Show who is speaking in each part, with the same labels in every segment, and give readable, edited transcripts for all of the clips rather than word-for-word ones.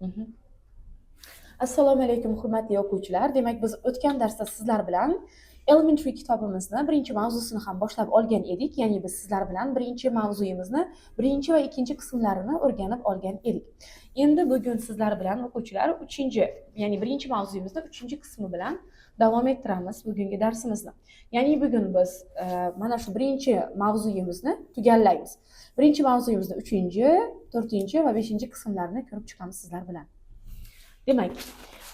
Speaker 1: Mhm. Assalomu alaykum hurmatli o'quvchilar. Demak, biz o'tgan darsda sizlar bilan Elementary kitobimizni birinchi mavzusini ham boshlab olgan edik. Ya'ni biz sizlar bilan birinchi mavzuyimizni birinchi va ikkinchi qismlarini o'rganib olgan edik. Endi bugun sizlar bilan o'quvchilar ya'ni birinchi mavzuyimizni uchinchi qismi bilan davom ettiramiz bugungi darsimizni. Ya'ni bugun biz mana shu birinchi mavzuyimizni tugallaymiz. Birinchi mavzuyimizni 3-chi, 4-chi va 5-chi qismlarini ko'rib chiqamiz sizlar bilan. Demak,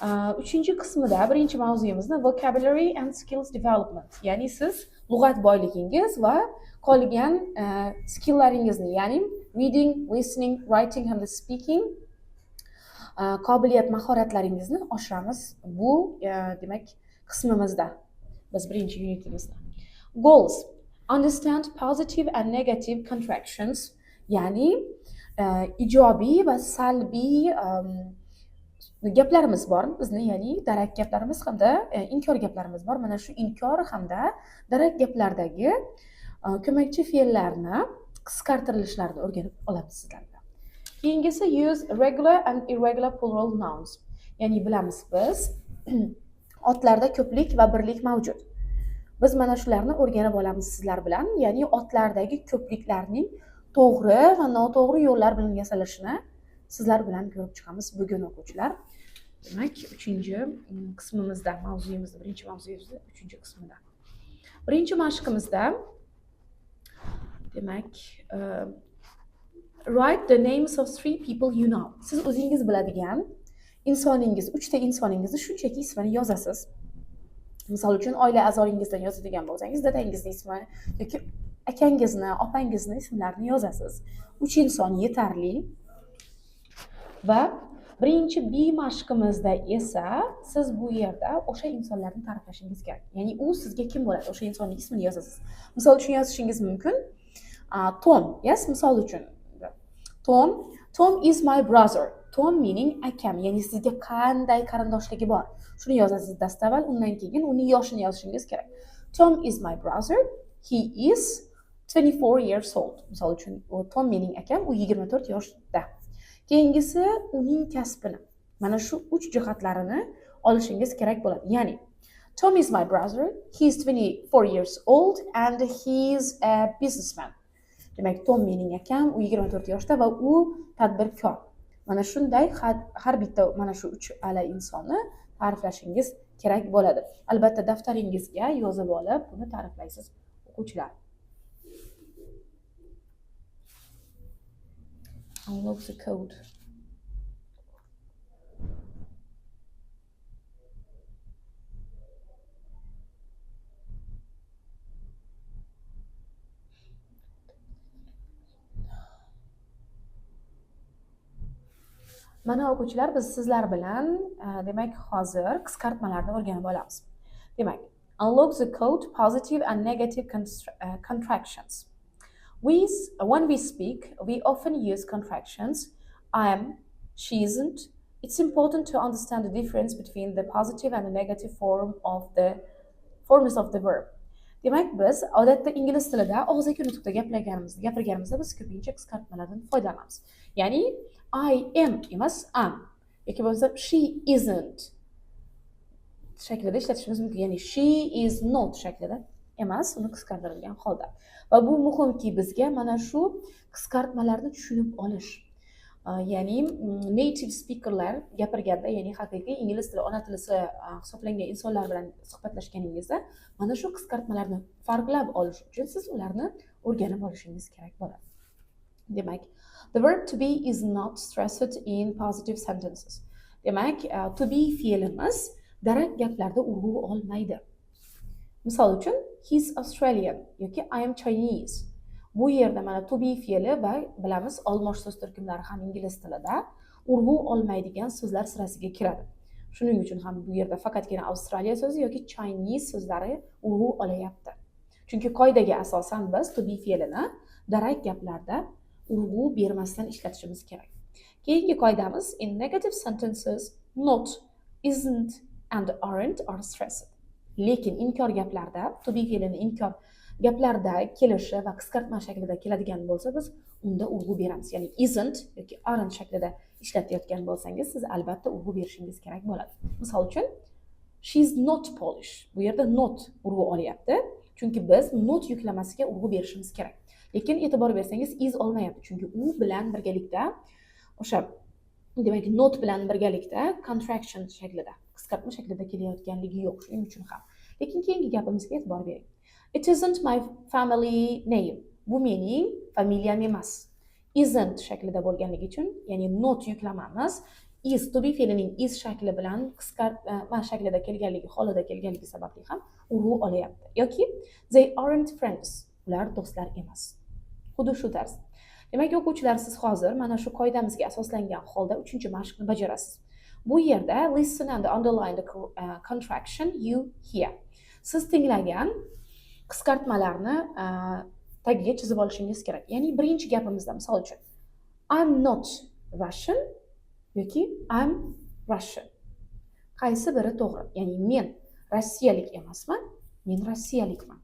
Speaker 1: 3-chi qismida birinchi mavzuyimizni vocabulary and skills development, ya'ni siz lug'at boyligingiz va qolgan skilllaringizni, ya'ni reading, listening, writing hamda speaking qobiliyat mahoratlaringizni oshiramiz bu demak qismimizda. Biz birinchi unitimizda. Goals: understand positive and negative contractions, ya'ni ijobiy va salbiy gaplarimiz bor bizni, ya'ni darak gaplarimiz hamda inkor gaplarimiz bor. Mana shu inkor hamda darak gaplardagi ko'makchi fe'llarni qisqartirilishlarni o'rganib olamiz sizlar bilan. Keyingisi use regular and irregular plural nouns. Ya'ni bilamiz biz otlarda ko'plik va birlik mavjud. Biz mana shularni o'rganib olamiz sizlar bilan. Ya'ni otlardagi ko'pliklarning to'g'ri va noto'g'ri yo'llar bilan yasalishini sizlar bilan ko'rib chiqamiz bugun o'quvchilar. Demak, 3-chi qismimizda, mavzuyimizda, birinchi mavzuyimizda 3-chi qismida. Birinchi mashqimizda demak, write the names of 3 people you know. Siz o'zingiz biladigan insoningiz, 3 ta insoningizni shunchaki ismini yozasiz. Misol uchun oila a'zolaringizdan yozadigan bo'lsangiz, dadangizning ismini yoki akangizni, opangizni ismlarini yozasiz. 3 inson yetarli. Va birinchi B mashqimizda esa siz bu yerda o'sha insonlarni ta'riflashingiz kerak. Ya'ni u sizga kim bo'ladi? O'sha insonning ismini yozasiz. Misol uchun yozishingiz mumkin. Tom, yes, misol uchun. Tom is my brother. Tom meaning akam, ya'ni sizga qanday qarindoshligi bor. Shuni yozasiz dastavval, undan keyin uning yoshini yozishingiz kerak. Tom is my brother. He is 24 years old. Misol uchun Tom meaning akam, u 24 yoshda. Keyingisi uning kasbini. Mana shu 3 jihatlarini olishingiz kerak bo'ladi. Ya'ni Tom is my brother, he is 24 years old and he is a businessman. Demak, Tom mening akam, u 24 yoshda va u tadbirkor. Mana shunday har bitta mana shu 3 ala insonni ta'riflashingiz kerak bo'ladi. Albatta daftaringizga yozib olib, buni ta'riflaysiz o'quvchilar. Unlock the code. Mana o'quvchilar, biz sizlar bilan demak hozir qisqartmalarni o'rganib olamiz. Demak, unlock the code positive and negative contractions. When we speak, we often use contractions. I am, she isn't. It's important to understand the difference between the positive and the negative forms of the verb. Demak, biz odatda ingliz tilida og'zaki nutqda gapirganimizda biz ko'pincha qisqartmalardan foydalanamiz. Ya'ni I am emas am yoki bo'lmasa she isn't shaklida ishlatishimiz mumkin. Ya'ni she is not shaklida emas, uni qisqartirilgan holda. Va bu muhimki bizga mana shu qisqartmalarni tushunib olish. Ya'ni native speakerlar gapirganda, ya'ni haqiqiy ingliz tili ona tilisi hisoblangan insonlar bilan suhbatlashganingizda mana shu qisqartmalarni farqlab olish uchun siz ularni o'rganib olishingiz kerak bo'ladi. Demak, the verb to be is not stressed in positive sentences. Demak, to be fe'limiz darak gaplarda urg'u olmaydi. Misol uchun, he's Australian yoki I am Chinese. Bu yerda mana to be fe'li va bilamiz olmosh so'z turkumlari ham ingliz tilida urg'u olmaydigan so'zlar sirasiga kiradi. Shuning uchun ham bu yerda faqatgina Australiya so'zi yoki Chinese so'zlari urg'u olayapti. Chunki qoidaga asosan biz to be fe'lini darak gaplarda urg'u bermasdan ishlatishimiz kerak. Keyingi qoidamiz in negative sentences not, isn't and aren't are stressed. Lekin inkor gaplarda to be fe'lini inkor gaplarda kelishi va qisqartma shaklida keladigan bo'lsa, biz unda urg'u beramiz. Ya'ni isn't yoki aren't shaklida ishlatayotgan bo'lsangiz, siz albatta urg'u berishingiz kerak bo'ladi. Misol uchun, she's not Polish. Bu yerda not urg'u olyapti. Chunki biz not yuklamasiga urg'u berishimiz kerak. Lekin e'tibor bersangiz is olmayapti. Chunki u bilan birgalikda o'sha demak not bilan birgalikda contraction shaklida, qisqartma shaklida kelayotganligi yo'q. Shuning uchun ham. Lekin keyingi gapimizga e'tibor bering. It isn't my family name. Bu mening familiyam emas. Isn't shaklida bo'lganligi uchun, ya'ni not yuklamamiz is to be fe'lining is shakli bilan qisqartma shaklida kelganligi, holida kelganligi sababli ham urg'u olyapti. Yoki they aren't friends. Ular do'stlar emas. Xuddi shu tarz. Demak, o'quvchilar, siz hozir mana shu qoidamizga asoslangan holda 3-mashqni bajarasiz. Bu yerda listen and underline the contraction you hear. Siz tinglagan qisqartmalarni tagiga chizib olishingiz kerak. Ya'ni birinchi gapimizda misol uchun I'm not Russian yoki I'm Russian. Qaysi biri to'g'ri? Ya'ni men rossiyalik emasman, men rossiyalikman.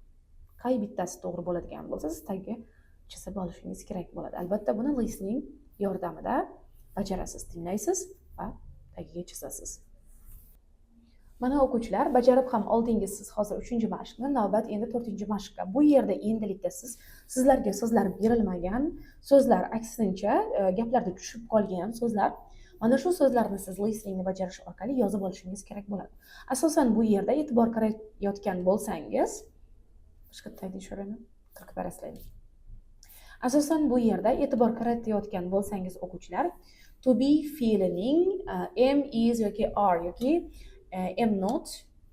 Speaker 1: Qay bittasi to'g'ri bo'ladigan bo'lsa, siz tagiga chizib olishingiz kerak bo'ladi. Albatta buni listening yordamida bajarasiz, tinglaysiz va tagiga chizasiz. Mana o'quvchilar, bajarib ham oldingiz siz hozir 3-mashqni, navbat endi 4-mashqqa. Bu yerda endilikda sizlarga so'zlar berilmagan, so'zlar aksincha gaplarda tushib qolgan so'zlar, mana shu so'zlarni siz listeningni bajarish orqali yozib olishingiz kerak bo'ladi. Asosan bu yerda e'tibor qaratayotgan bo'lsangiz, boshqa tayinshorani qirqib baraslayman. Asosan bu yerda e'tibor qaratayotgan bo'lsangiz o'quvchilar, to be feeling am, is yoki are yoki am not,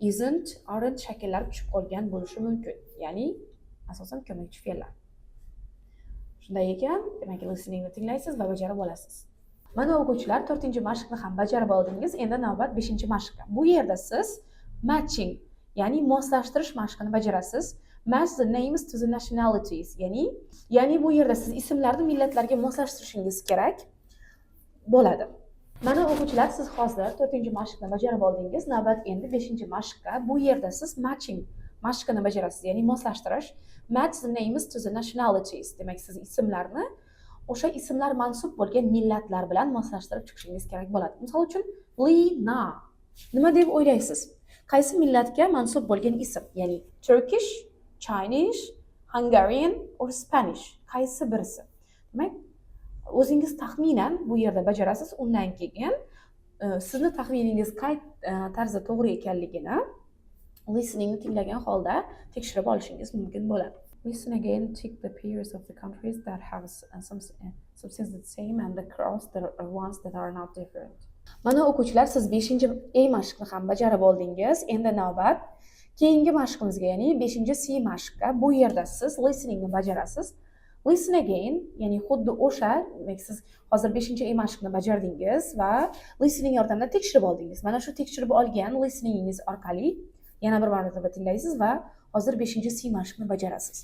Speaker 1: isn't, aren't shakllari tushib qolgan bo'lishi mumkin. Ya'ni asosan ko'makchi fe'llar. Shunday ekan, demak listeningni tinglaysiz va bajarib olasiz. Mana o'quvchilar, 4-mashqni ham bajarib oldingiz. Endi navbat 5-mashqqa. Bu yerda siz matching, ya'ni moslashtirish mashqini bajarasiz. Match the names to the nationalities. Ya'ni bu yerda siz ismlarni millatlarga moslashtirishingiz kerak bo'ladi. Mana o'quvchilar, siz hozir 4-mashqni bajarib oldingiz. Navbat endi 5-mashqqa. Bu yerda siz matching mashqini bajarasiz, ya'ni moslashtirish. Match the names to the nationalities. Demak, siz ismlarni o'sha ismlar mansub bo'lgan millatlar bilan moslashtirib chiqishingiz kerak bo'ladi. Misol uchun, Lina. Nima deb o'ylaysiz? Qaysi millatga mansub bo'lgan ism? Ya'ni Turkish, Chinese, Hungarian or Spanish. Qaysi birisi? Demak, o'zingiz taxminan bu yerda bajarasiz. Undan keyin sizni taxminingiz qay tarzda to'g'ri ekanligini listeningni tinglagan holda tekshirib olishingiz mumkin bo'ladi. Listen again, tick the pairs of the countries that have something the same and the cross the ones that are not different. Mana o'quvchilar, siz 5-mashqni ham bajarib oldingiz. Endi navbat keyingi mashqimizga, ya'ni 5-C mashqqa. Bu yerda siz listeningni bajarasiz. Listen again, ya'ni xuddi o'sha, demak siz hozir 5-E mashqni bajardingiz va listening yordamida tekshirib oldingiz. Mana shu tekshirib olgan listeningingiz orqali yana bir marotaba tinglaysiz va hozir 5-C mashqni bajarasiz.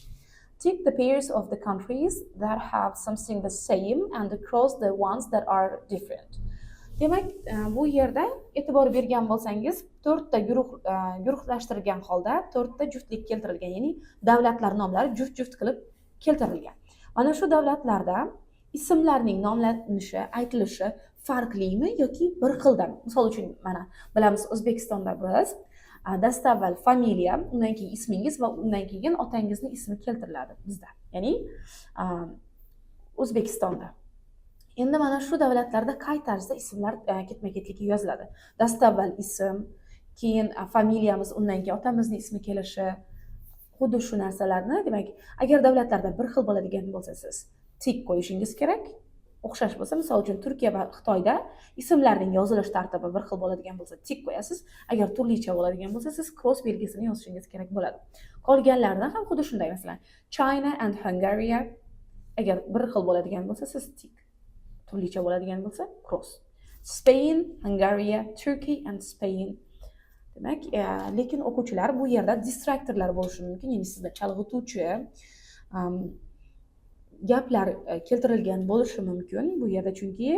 Speaker 1: Tick the pairs of the countries that have something the same and cross the ones that are different. Demak, bu yerda e'tibor bergan bo'lsangiz, 4ta guruhlashtirilgan holda 4ta juftlik keltirilgan, ya'ni davlatlar nomlari juft-juft qilib keltirilgan. Mana shu davlatlarda ismlarning nomlanishi, aytilishi farqlimi yoki bir xildami? Misol uchun, mana bilamiz, O'zbekistonda biz dastavval familiya, undan keyin ismingiz va undan keyin otangizning ismi keltiriladi bizda. Ya'ni O'zbekistonda. Endi mana shu davlatlarda qay tarzda ismlar ketma-ketligi yoziladi? Dastavval ism, keyin familiyamiz, undan keyin otamizning ismi kelishi, xuddi shu narsalarni, demak, agar davlatlarda bir xil bo'ladigan bo'lsa, siz tik qo'yishingiz kerak. O'xshash bo'lsa, misol uchun Turkiya va Xitoyda ismlarning yozilish tartibi bir xil bo'ladigan bo'lsa, tik qo'yasiz. Agar turlicha bo'ladigan bo'lsa, siz cross belgisini yozishingiz kerak bo'ladi. Qolganlardan ham xuddi shunday, masalan, China and Hungary, agar bir xil bo'ladigan bo'lsa, siz tik. Turlicha bo'ladigan bo'lsa, cross. Spain, Hungary, Turkey and Spain. Demak, lekin o'quvchilar, bu yerda distractorlar bo'lishi mumkin, ya'ni sizda chalg'ituvchi gaplar keltirilgan bo'lishi mumkin bu yerda, chunki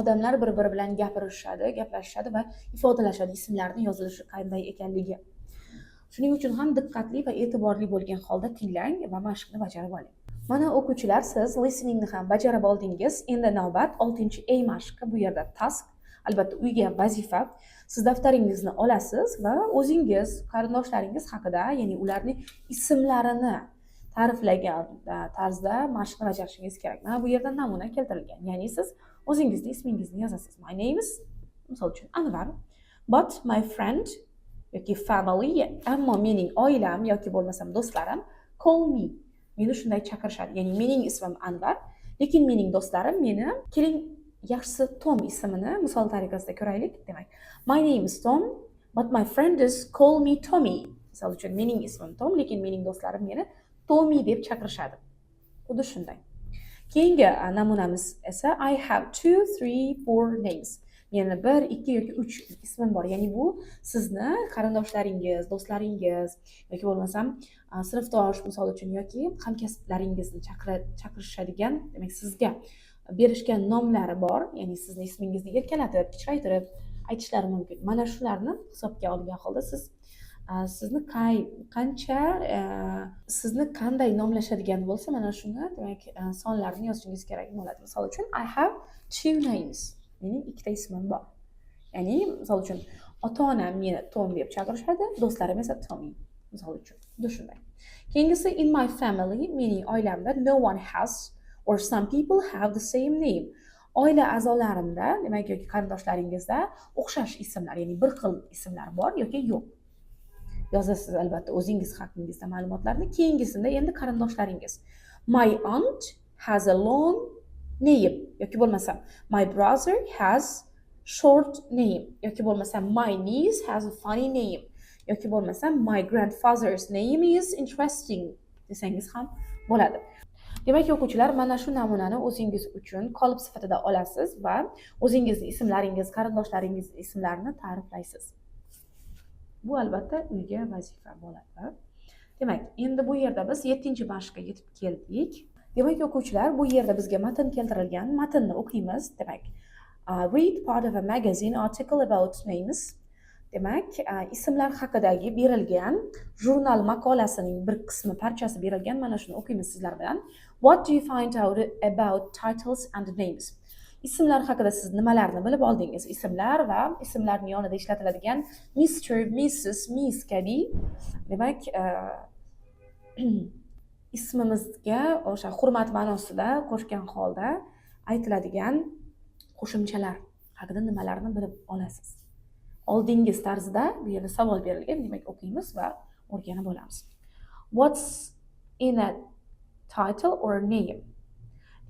Speaker 1: odamlar bir-biri bilan gapirishadi, gaplashishadi va ifodalashadi ismlarni yozilishi qanday ekanligi. Shuning uchun ham diqqatli va e'tiborli bo'lgan holda tinglang va mashqni bajarib oling. Mana o'quvchilar, siz listeningni ham bajarib oldingiz. Endi navbat 6-A mashqi. Bu yerda task, albatta uyga vazifa. Siz daftaringizni olasiz va o'zingiz qarindoshlaringiz haqida, ya'ni ularning ismlarini ta'riflagan tarzda mashqni bajarishingiz kerak. Mana bu yerda namuna keltirilgan. Ya'ni siz o'zingizning ismingizni yozasiz. My name is, misol uchun, Anvar. But my friend yoki family, ammo mening oilam yoki bo'lmasam do'stlarim call me. Meni shunday chaqirishadi. Ya'ni mening ismim Anvar, lekin mening do'stlarim meni, keling yaxshisi Tom ismini misol tariqasida ko'raylik. Demak, my name is Tom, but my friends call me Tommy. Misol uchun mening ismim Tom, lekin mening do'stlarim meni Tommy deb chaqirishadi. Xuddi shunday. Keyingi namunamiz esa I have 2, 3, 4 names. Meni 1, 2 yoki 3 ismim bor. Ya'ni bu sizni qarindoshlaringiz, do'stlaringiz yoki bo'lmasam sinfdosh misol uchun yoki hamkasblaringizni chaqirishadigan, demak sizga berishgan nomlari bor. Ya'ni sizni ismingizni erkalatib, kichraytirib aytishlari mumkin. Mana shularni hisobga olgan holda siz sizni qanday nomlashadigan bo'lsa, mana shuni, demak, sonlarni yozishingiz kerak bo'ladi. Misol uchun I have 2 names. Mening 2 ta ismim bor. Ya'ni misol uchun ota-onam meni Tom deb chaqirishadi, do'stlarim esa Tommy. Misol uchun. Xuddi shunday. Keyingisi in my family, mening oilamda no one has or some people have the same name. Oila a'zolarimda, demak, yoki qarindoshlaringizda o'xshash ismlar, ya'ni bir xil ismlar bor yoki yo'q. Yozasiz albatta o'zingiz haqingizda ma'lumotlarni. Keyingisida endi qarindoshlaringiz. My aunt has a long name yoki bo'lmasa my brother has short name yoki bo'lmasa my niece has a funny name yoki bo'lmasa my grandfather's name is interesting desangiz ham bo'ladi. Demak, o'quvchilar, mana shu namunani o'zingiz uchun qolip sifatida olasiz va o'zingizning ismlaringiz, qarindoshlaringiz ismlarini ta'riflaysiz. Bu albatta uyga vazifa bo'ladi. Demak, endi bu yerda biz 7-mashqqa yetib keldik. Demak, o'quvchilar, bu yerda bizga matn keltirilgan. Matnni o'qiymiz. Demak, read part of a magazine article about names. Demak, ismlar haqidagi berilgan jurnal maqolasining bir qismi, parchasi berilgan. Mana shuni o'qiymiz sizlar bilan. What do you find out about titles and names? Ismlar haqida siz nimalarni bilib oldingiz? Ismlar va ismlarning yonida ishlatiladigan Mr, Mrs, Miss kabi, demak, ismimizga o'sha hurmat ma'nosida qo'shgan holda aytiladigan qo'shimchalar haqida nimalarni bilib olasiz? Oldingiz tarzida bu yerda savol berilgan, demak, o'qiymiz va o'rganib olamiz. What's in a title or name?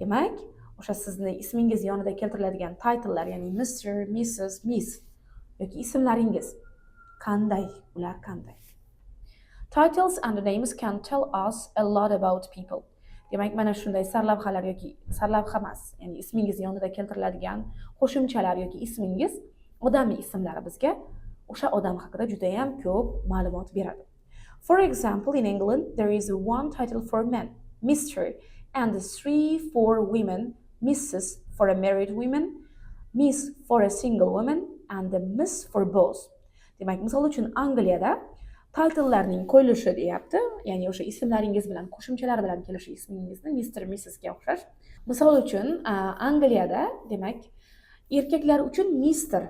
Speaker 1: Demak, o'sha sizni ismingiz yonida keltiriladigan titlelar, ya'ni Mr, Mrs, Miss yoki ismlaringiz qanday? Ular qanday? Titles and names can tell us a lot about people. Demak, mana shunday sarlavhalar yoki sarlavha emas, ya'ni ismingiz yonida keltiriladigan qo'shimchalar yoki ismingiz, odamning ismlari bizga o'sha odam haqida juda ham ko'p ma'lumot beradi. For example, in England there is one title for men, Mr, and 3, 4 women, Mrs for a married woman, Miss for a single woman, and the Miss for both. Demak, misol uchun Angliyada titlelarning qo'yilishi deyapti, ya'ni o'sha ismlaringiz bilan qo'shimchalar bilan kelishi ismingizni Mr, Mrs ga o'xshash. Misol uchun Angliyada, demak, erkaklar uchun Mr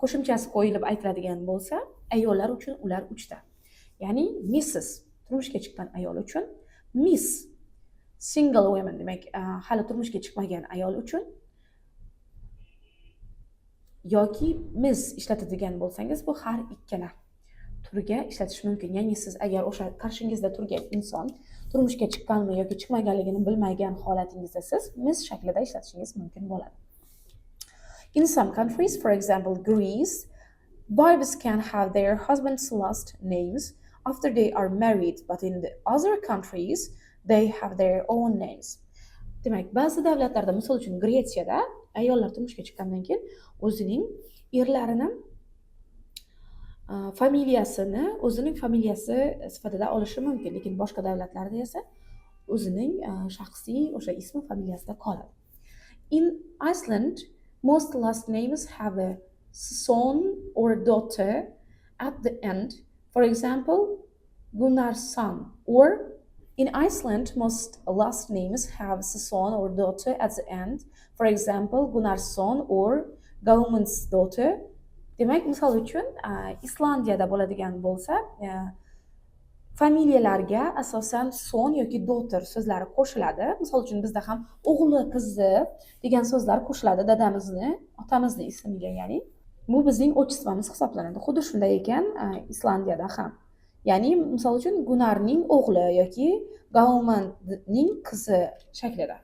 Speaker 1: qo'shimchasi qo'yilib aytiladigan bo'lsa, ayollar uchun ular 3 ta. Ya'ni Mrs turmushga chiqqan ayol uchun, Miss single women, demak, hali turmushga chiqmagan ayol uchun, yoki Miss ishlatadigan bo'lsangiz, bu har ikkala turga ishlatish mumkin. Ya'ni siz agar o'sha qarshingizda turgan inson turmushga chiqqanmi yoki chiqmaganligini bilmagan holatingizda siz Miss shaklida ishlatishingiz mumkin bo'ladi. In some countries, for example, Greece, wives can have their husband's last names after they are married, but in the other countries, they have their own names. Demak, ba'zi davlatlarda, misol uchun Gretsiyada, ayollar turmushga chiqqandan keyin o'zining erlarini familiyasini o'zining familiyasi sifatida olishi mumkin, lekin boshqa davlatlarda esa o'zining shaxsiy o'sha ismi familiyasida qoladi. In Iceland, most last names have a son or daughter at the end. For example, Gunnarsson or In Iceland, most last names have son or daughter at the end. For example, Gunnarsson or Gaumundsdottir. Demak, misol uchun Islandiyada bo'ladigan bo'lsa, familiyalarga asosan son yoki daughter so'zlari qo'shiladi. Misol uchun bizda ham o'g'li, qizi degan so'zlar qo'shiladi dadamizni, otamizni ismiga, ya'ni bu bizning otchествоmiz hisoblanadi. Xuddi shunday ekan Islandiyada ham. Ya'ni misol uchun Gunnarning o'g'li yoki Gaumundning qizi shaklida.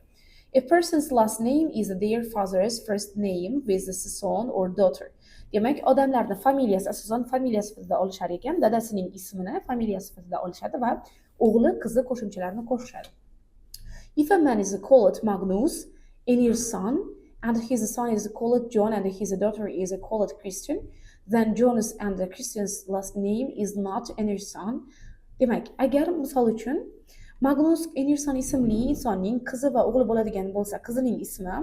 Speaker 1: A person's last name is their father's first name with the son or daughter. Demak, odamlarni familiyasi asosan familiya sifatida olishar ekan, dadasining ismini familiya sifatida olishadi va o'g'li, qizi qo'shimchalarini qo'shishadi. If a man is called Magnus, Einarsson, and his son is called John and his daughter is called Christian, then Jonas and the Christian's last name is not Einarsson. Demak, agar misol uchun Magnus Einarsson ismli insonning qizi va o'g'li bo'ladigan bo'lsa, qizining ismi,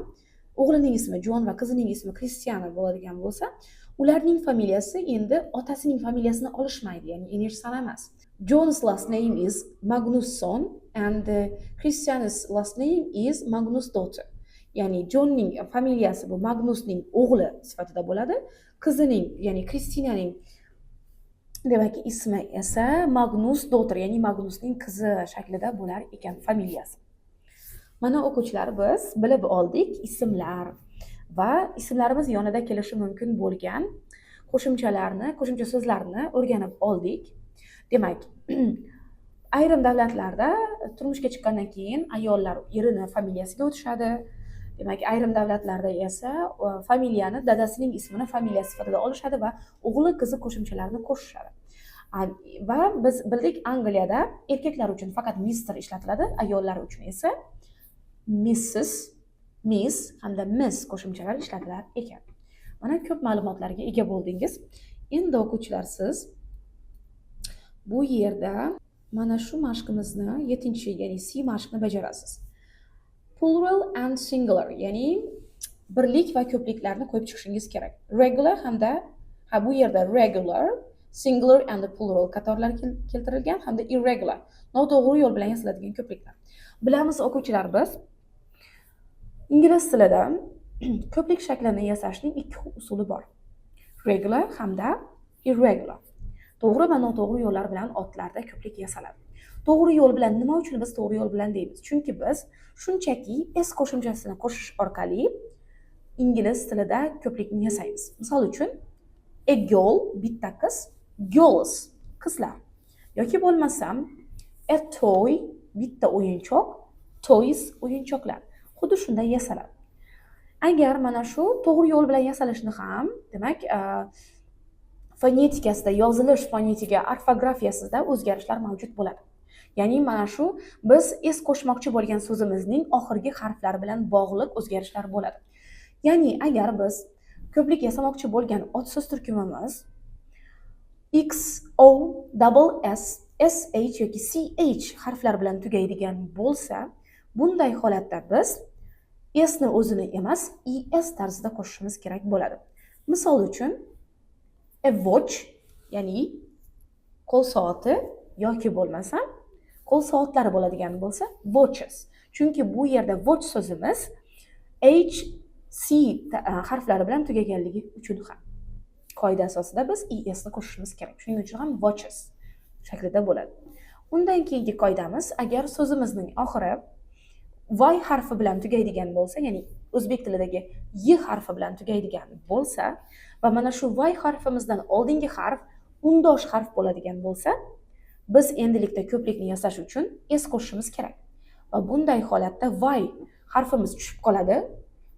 Speaker 1: o'g'lining ismi John va qizining ismi Cristiano bo'ladigan bo'lsa, ularning familiyasi endi otasining familiyasini olishmaydi, ya'ni Einarsson emas. John's last name is Magnusson and Christian's last name is Magnusdottir. Ya'ni Johnning familiyasi bu Magnusning o'g'li sifatida bo'ladi, qizining, ya'ni Kristinaning demak ismi esa Magnusdottir, ya'ni Magnusning qizi shaklida bo'lar ekan familiyasi. Mana o'quvchilar, biz bilib oldik ismlar va ismlarimiz yonida kelishi mumkin bo'lgan qo'shimchalarni, qo'shimcha so'zlarni o'rganib oldik. Demak, ayrim davlatlarda turmushga chiqqandan keyin ayollar erini familiyasiga o'tishadi. Demak, ayrim davlatlarda esa familiyani, dadasining ismini familiya sifatida olishadi va o'g'li, qizi qo'shimchalarini qo'shishadi. Va biz bildik, Angliyada erkaklar uchun faqat Mr ishlatiladi, ayollar uchun esa Mrs, Miss hamda Miss qo'shimchalari ishlatilar ekan. Mana ko'p ma'lumotlarga ega bo'ldingiz. Endi o'quvchilar, siz bu yerda mana shu mashqimizni 7-chi, ya'ni C mashqini bajarasiz. Plural and singular, ya'ni birlik va ko'pliklarni qo'yib chiqishingiz kerak. Regular hamda bu yerda regular, singular and plural qatorlar keltirilgan hamda irregular, noto'g'ri yo'l bilan yasaladigan ko'pliklar. Bilamiz o'quvchilar, biz ingliz tilida ko'plik shaklini yasashning ikki usuli bor. Regular hamda irregular. To'g'ri va noto'g'ri yo'llar bilan otlarda ko'plik yasaladi. To'g'ri yo'l bilan nima uchun biz to'g'ri yo'l bilan deymiz? Chunki biz shunchaki s qo'shimchasini qo'shish orqali ingliz tilida ko'plikni yasaymiz. Misol uchun, a girl bitta qiz, girls qizlar. Yoki bo'lmasam, a toy bitta o'yinchoq, toys o'yinchoqlar. Xuddi shunday yasaladi. Agar mana shu to'g'ri yo'l bilan yasalishni ham, demak, fonetikasida, yozilish fonetiga, orfografiyasida o'zgarishlar mavjud bo'ladi. Ya'ni mana shu biz s qo'shmoqchi bo'lgan so'zimizning oxirgi harflari bilan bog'liq o'zgarishlar bo'ladi. Ya'ni agar biz ko'plik yasamoqchi bo'lgan ot so'z turkumimiz x, o, double s, sh yoki ch harflar bilan tugaydigan bo'lsa, bunday holatda biz s ni o'zini emas, es tarzida qo'shishimiz kerak bo'ladi. Misol uchun, a watch, ya'ni qo'l soati yoki bo'lmasa qo'l soatlari bo'ladigan bo'lsa, watches. Chunki bu yerda watch so'zimiz h, c harflari bilan tugaganligi uchun ham qoida asosida biz es ni qo'shishimiz kerak. Shuning uchun ham watches shaklida bo'ladi. Undan keyingi qoidamiz, agar so'zimizning oxiri y harfi bilan tugaydigan bo'lsa, ya'ni o'zbek tilidagi y harfi bilan tugaydigan bo'lsa va mana shu y harfimizdan oldingi harf undosh harf bo'ladigan bo'lsa, biz endilikda ko'plikni yasash uchun s qo'shishimiz kerak. Va bunday holatda y harfimiz tushib qoladi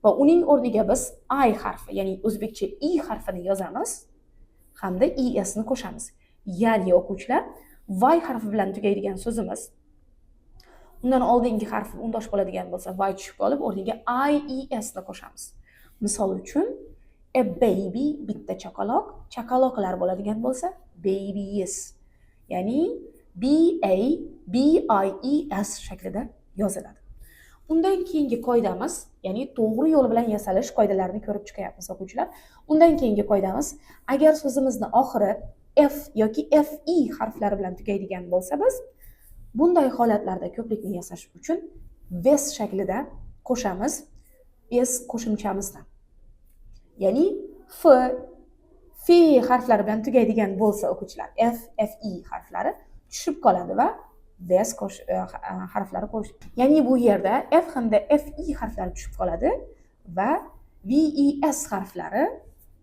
Speaker 1: va uning o'rniga biz I harfi, ya'ni o'zbekcha I harfini yozamiz hamda es ni qo'shamiz. Ya'ni o'quvchilar, y harfi bilan tugaydigan so'zimiz undan oldingi harf undosh bo'ladigan bo'lsa, y tushib qolib, o'rniga es ni qo'shamiz. Misol uchun, a baby bitta chaqaloq, chaqaloqlar bo'ladigan bo'lsa, babies. Ya'ni B-A-B-I-E-S shaklida yoziladi. Undan keyingi qoidamiz, ya'ni to'g'ri yo'l bilan yasalish qoidalarini ko'rib chiqyapmiz o'quvchilar. Undan keyingi qoidamiz, agar so'zimizni oxiri f yoki fi harflari bilan tugaydigan bo'lsa, biz Bunday holatlarda ko'plikni yasash uchun wes shaklida qo'shamiz s qo'shimchamizni. Ya'ni f harflari bilan tugaydigan bo'lsa o'quvchilar fi harflari tushib qoladi va wes harflari qo'sh. Ya'ni bu yerda f hamda fi harflari tushib qoladi va ves harflari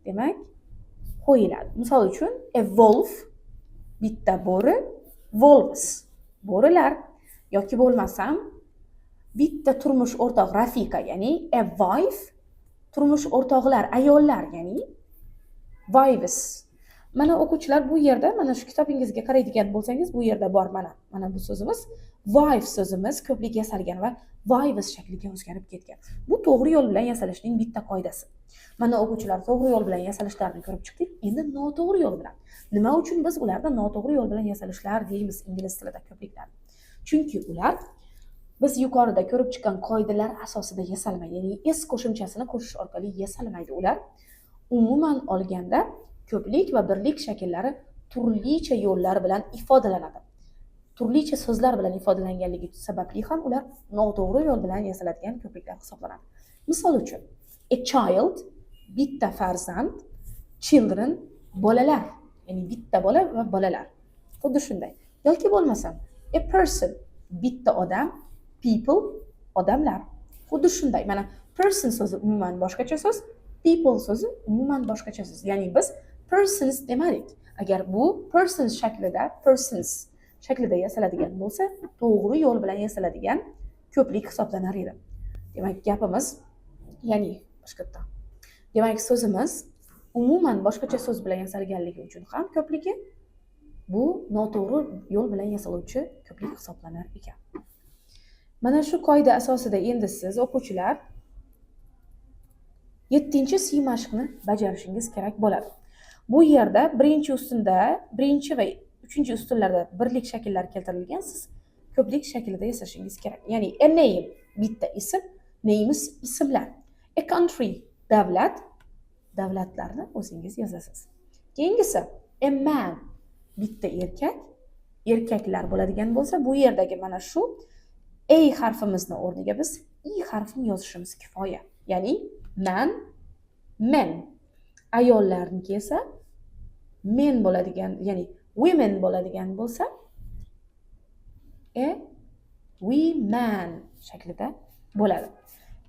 Speaker 1: demak qo'yiladi. Misol uchun a wolf bitta bo'ri, wolves bo'rilar, yoki bo'lmasam bitta turmush o'rtoq rafiqa, ya'ni a wife turmush o'rtoqlar, ayollar, ya'ni wives. Mana o'quvchilar bu yerda mana shu kitobingizga qaraydigan bo'lsangiz bu yerda bor mana bu so'zimiz wife so'zimiz ko'plik yasalgan va wives shakliga o'zgarib ketgan. Bu to'g'ri yo'l bilan yasalishning bitta qoidasi. Mana o'quvchilar to'g'ri yo'l bilan yasalishlarni ko'rib chiqdik. Endi noto'g'ri yo'l bilan. Nima uchun biz ularda noto'g'ri yo'l bilan yasalishlar deymiz ingliz tilida ko'pliklar? Chunki ular biz yuqorida ko'rib chiqqan qoidalar asosida yasalmaydi. Ya'ni s qo'shimchasini qo'shish orqali yasalmaydi ular. Umuman olganda ko'plik va birlik shakllari turlicha yo'llar bilan ifodalanadi. Turlicha so'zlar bilan ifodalanganligi sababli ham ular noto'g'ri yo'l bilan yasaladigan ko'pliklar hisoblanadi. Misol uchun, a child bitta farzand, children bolalar, ya'ni bitta bola va bolalar. Xuddi shunday. Yoki bo'lmasam, a person bitta odam, people odamlar. Xuddi shunday. Mana person so'zi umuman boshqacha so'z, people so'zi umuman boshqacha so'z. Ya'ni biz persons demadik. Agar bu persons shaklida yasaladigan bo'lsa, to'g'ri yo'l bilan yasaladigan ko'plik hisoblanar edi. Demak, gapimiz, ya'ni boshqacha. Demak, so'zimiz umuman boshqacha so'z bilan yasalganligi uchun ham ko'pligi bu noto'g'ri yo'l bilan yasaluvchi ko'plik hisoblanar ekan. Mana shu qoida asosida endi siz o'quvchilar 7-C mashqni bajarishingiz kerak bo'ladi. Bu yerda birinchi va 3-ustunlarda birlik shakllari keltirilgan, siz ko'plik shaklida yasashingiz kerak. Ya'ni a name bitta ism, names ismlar. A country davlatlarni o'zingiz yozasiz. Keyingisi a man bitta erkaklar bo'ladigan bo'lsa, bu yerdagi mana shu a harfimizni o'rniga biz i harfini yozishimiz kifoya. Ya'ni man, men. Ayollarniki esa men bo'ladigan, ya'ni women bo'ladigan bo'lsa a woman shaklida bo'ladi.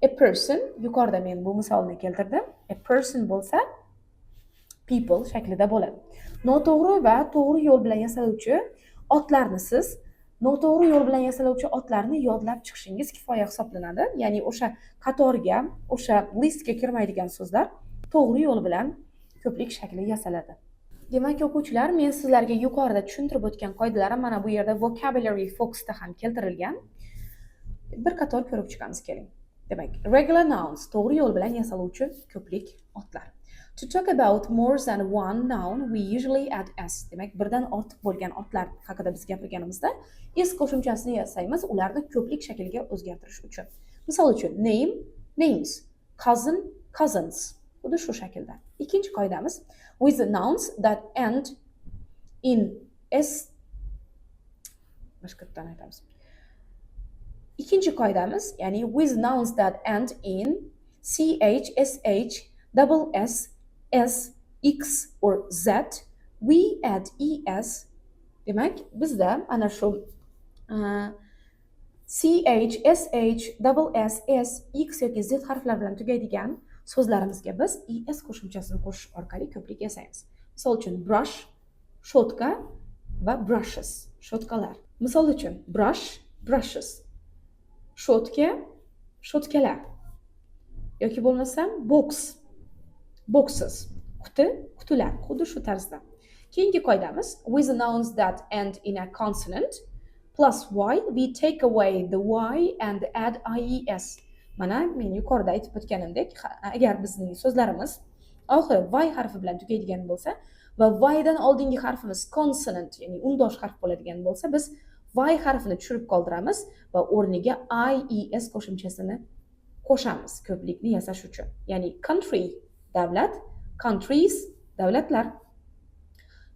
Speaker 1: A person, yuqorida men bu misolni keltirdim. A person bo'lsa people shaklida bo'ladi. Noto'g'ri va to'g'ri yo'l bilan yasaluvchi otlarni siz noto'g'ri yo'l bilan yasaluvchi otlarni yodlab chiqishingiz kifoya hisoblanadi. Ya'ni o'sha qatorga, o'sha listga kirmaydigan so'zlar to'g'ri yo'l bilan ko'plik shaklida yasaladi. Demak, o'quvchilar, men sizlarga yuqorida tushuntirib o'tgan qoidalarim mana bu yerda vocabulary foxda ham keltirilgan. Bir qator ko'rib chiqamiz, keling. Demak, regular nouns to'g'ri yo'l bilan yasaluvchi ko'plik otlar. To talk about more than one noun, we usually add s. Demak, birdan ortiq bo'lgan otlar haqida biz gapirganimizda s qo'shimchasini yasaymiz, ularni ko'plik shakliga o'zgartirish uchun. Misol uchun, name, names, cousin, cousins. Xuddi shu shaklda. Ikkinchi qoidamiz, with the nouns that end in s. Boshqatdan aytamiz. Ikkinchi qoidamiz, ya'ni with nouns that end in ch, sh, double s, s, x or z, we add es. Demak, bizda ana shu ch, sh, double s, s, x yoki z harflar bilan tugaydigan so'zlarimizga biz es qo'shimchasini qo'shish orqali ko'plik yasaymiz. Misol uchun brush, shotka va brushes, shotkalar. Misol uchun brush, brushes, shotka, shotkalar. Yoki bo'lmasam box, boxes, quti, qutilar. Xuddi shu tarzda. Keyingi qoidamiz, with the nouns that end in a consonant plus y, we take away the y and add ies. Mana men yuqorida aytib o'tganimdek, agar bizning so'zlarimiz oxiri y harfi bilan tugaydigan bo'lsa va y dan oldingi harfimiz consonant, ya'ni undosh harf bo'ladigan bo'lsa, biz y harfini tushirib qoldiramiz va o'rniga ies qo'shimchasini qo'shamiz ko'plikni yasash uchun. Ya'ni country davlat, countries davlatlar.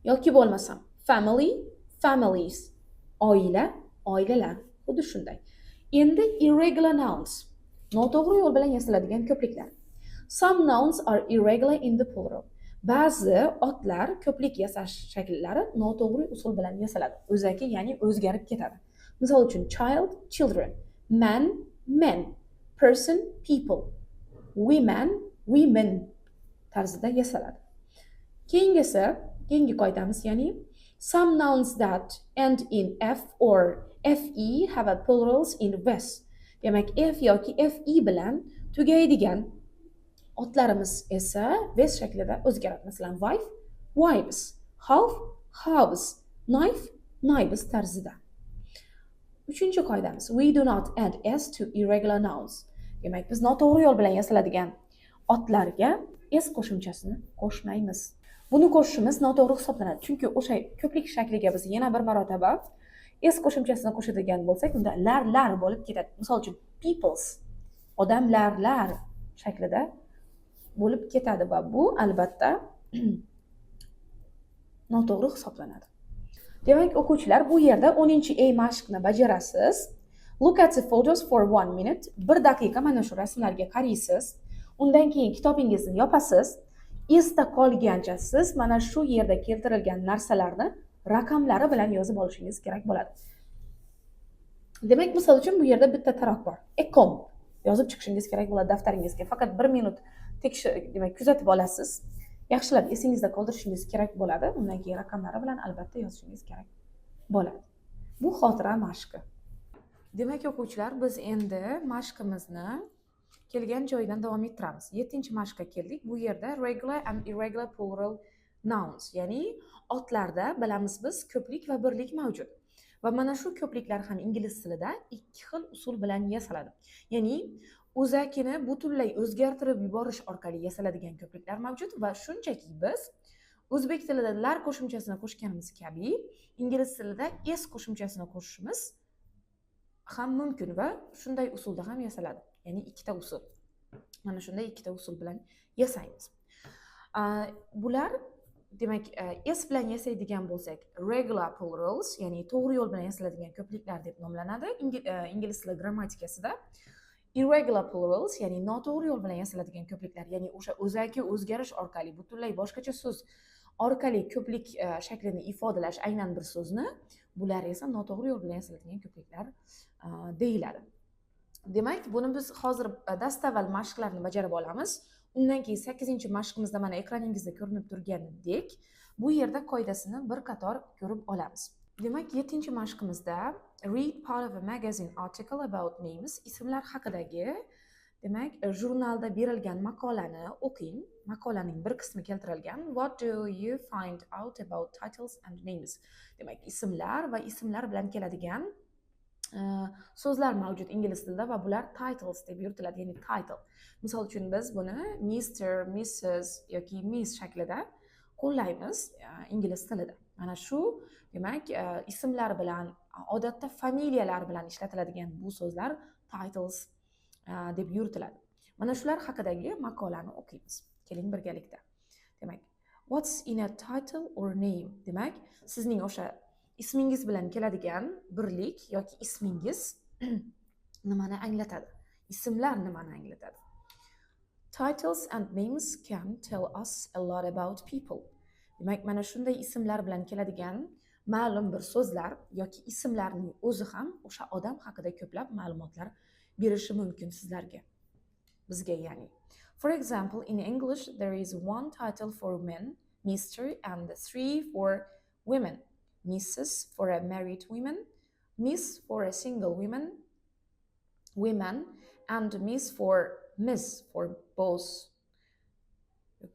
Speaker 1: Yoki bo'lmasam family, families, oila, oilalar, xuddi shunday. Endi irregular nouns, noto'g'ri yo'l bilan yasaladigan ko'pliklar. Some nouns are irregular in the plural. Ba'zi otlar ko'plik yasash shakllari noto'g'ri usul bilan yasaladi. O'zaki, ya'ni o'zgarib ketadi. Misol uchun child, children, man, men, person, people, women tarzida yasaladi. Keyingi qoidamiz, ya'ni some nouns that end in f or fe have a plurals in was. Demak, f yoki fe bilan tugaydigan otlarimiz esa was shaklida o'zgaradi. Masalan, wife, wives, half, halves, knife, knives tarzida. Uchinchi qoidamiz, we do not add s to irregular nouns. Demak, biz noto'g'ri yo'l bilan yasaladigan otlarga s qo'shimchasini qo'shmaymiz. Buni qo'shishimiz noto'g'ri hisoblanadi. Chunki o'sha ko'plik shakliga biz yana bir marotaba s qo'shimchasini qo'shadigan bo'lsak, unda lar bo'lib ketadi. Misol uchun peoples, odamlar shaklida bo'lib ketadi va bu albatta noto'g'ri hisoblanadi. Demak, o'quvchilar, bu yerda 10-A mashqni bajarasiz. Look at the photos for 1 minute. 1 daqiqa mana shu rasmlarga qaraysiz. Undan keyin kitobingizni yopasiz. Esda qolgancha siz mana shu yerda keltirilgan narsalarni raqamlari bilan yozib olishingiz kerak bo'ladi. Demak, misol uchun bu yerda bitta taroq bor. Ekom yozib chiqishingiz kerak bo'ladi daftaringizga. Faqat 1 minut demak kuzatib olasiz. Yaxshilab esingizda qoldirishingiz kerak bo'ladi. Undan keyin raqamlari bilan albatta yozishingiz kerak bo'ladi. Bu xotira mashqi. Demak, o'quvchilar, biz endi mashqimizni kelgan joyidan davom ettiramiz. 7-mashqqa keldik. Bu yerda regular and irregular plural nouns, ya'ni otlarda bilamiz biz ko'plik va birlik mavjud. Va mana shu ko'pliklar ham ingliz tilida ikki xil usul bilan yasaladi. Ya'ni o'zakini butunlay o'zgartirib yuborish orqali yasaladigan ko'pliklar mavjud va shunchaki biz o'zbek tilida lar qo'shimchasini qo'shganimiz kabi ingliz tilida s qo'shimchasini qo'shishimiz ham mumkin va shunday usulda ham yasaladi. Ya'ni ikkita usul. Mana shunday ikkita usul bilan yasaymiz. Bular demak s bilan yasaydigan bo'lsak regular plurals, ya'ni to'g'ri yo'l bilan yasaladigan ko'pliklar deb nomlanadi ingliz tili grammatikasida. Irregular plurals, ya'ni noto'g'ri yo'l bilan yasaladigan ko'pliklar, ya'ni o'sha o'zaki o'zgarish orqali butunlay boshqacha so'z orqali ko'plik shaklini ifodalash aynan bir so'zni, bular esa noto'g'ri yo'l bilan yasaladigan ko'pliklar deyiladi. Demak, buni biz hozir dastavval mashqlarni bajarib olamiz. Undan keyin 8-mashqimizda mana ekraningizda ko'rinib turganidek, bu yerda qoidasini bir qator ko'rib olamiz. Demak, 7-mashqimizda read part of a magazine article about names, ismlar haqidagi, demak, jurnalda berilgan maqolani o'qing. Maqolaning bir qismi keltirilgan. What do you find out about titles and names? Demak, ismlar va ismlar bilan keladigan so'zlar mavjud ingliz tilida va bular titles deb yuritiladi, ya'ni title. Misol uchun biz buni Mr, Mrs yoki Miss shaklida qo'llaymiz ingliz tilida. Mana shu, demak, ismlar bilan, odatda familiyalar bilan ishlatiladigan bu so'zlar titles deb yuritiladi. Mana shular haqidagi maqolani o'qiymiz. Keling birgalikda. Demak, what's in a title or name? Demak, sizning o'sha ismingiz bilan keladigan birlik yoki ismingiz nimani anglatadi? Ismlar nimani anglatadi? Titles and names can tell us a lot about people. Demak, mana shunday ismlar bilan keladigan ma'lum bir so'zlar yoki ismlarning o'zi ham o'sha odam haqida ko'plab ma'lumotlar berishi mumkin sizlarga, bizga ya'ni. For example, in English there is one title for men, Mr, and 3 for women. Mrs for a married woman, Miss for a single woman, and Miss for both.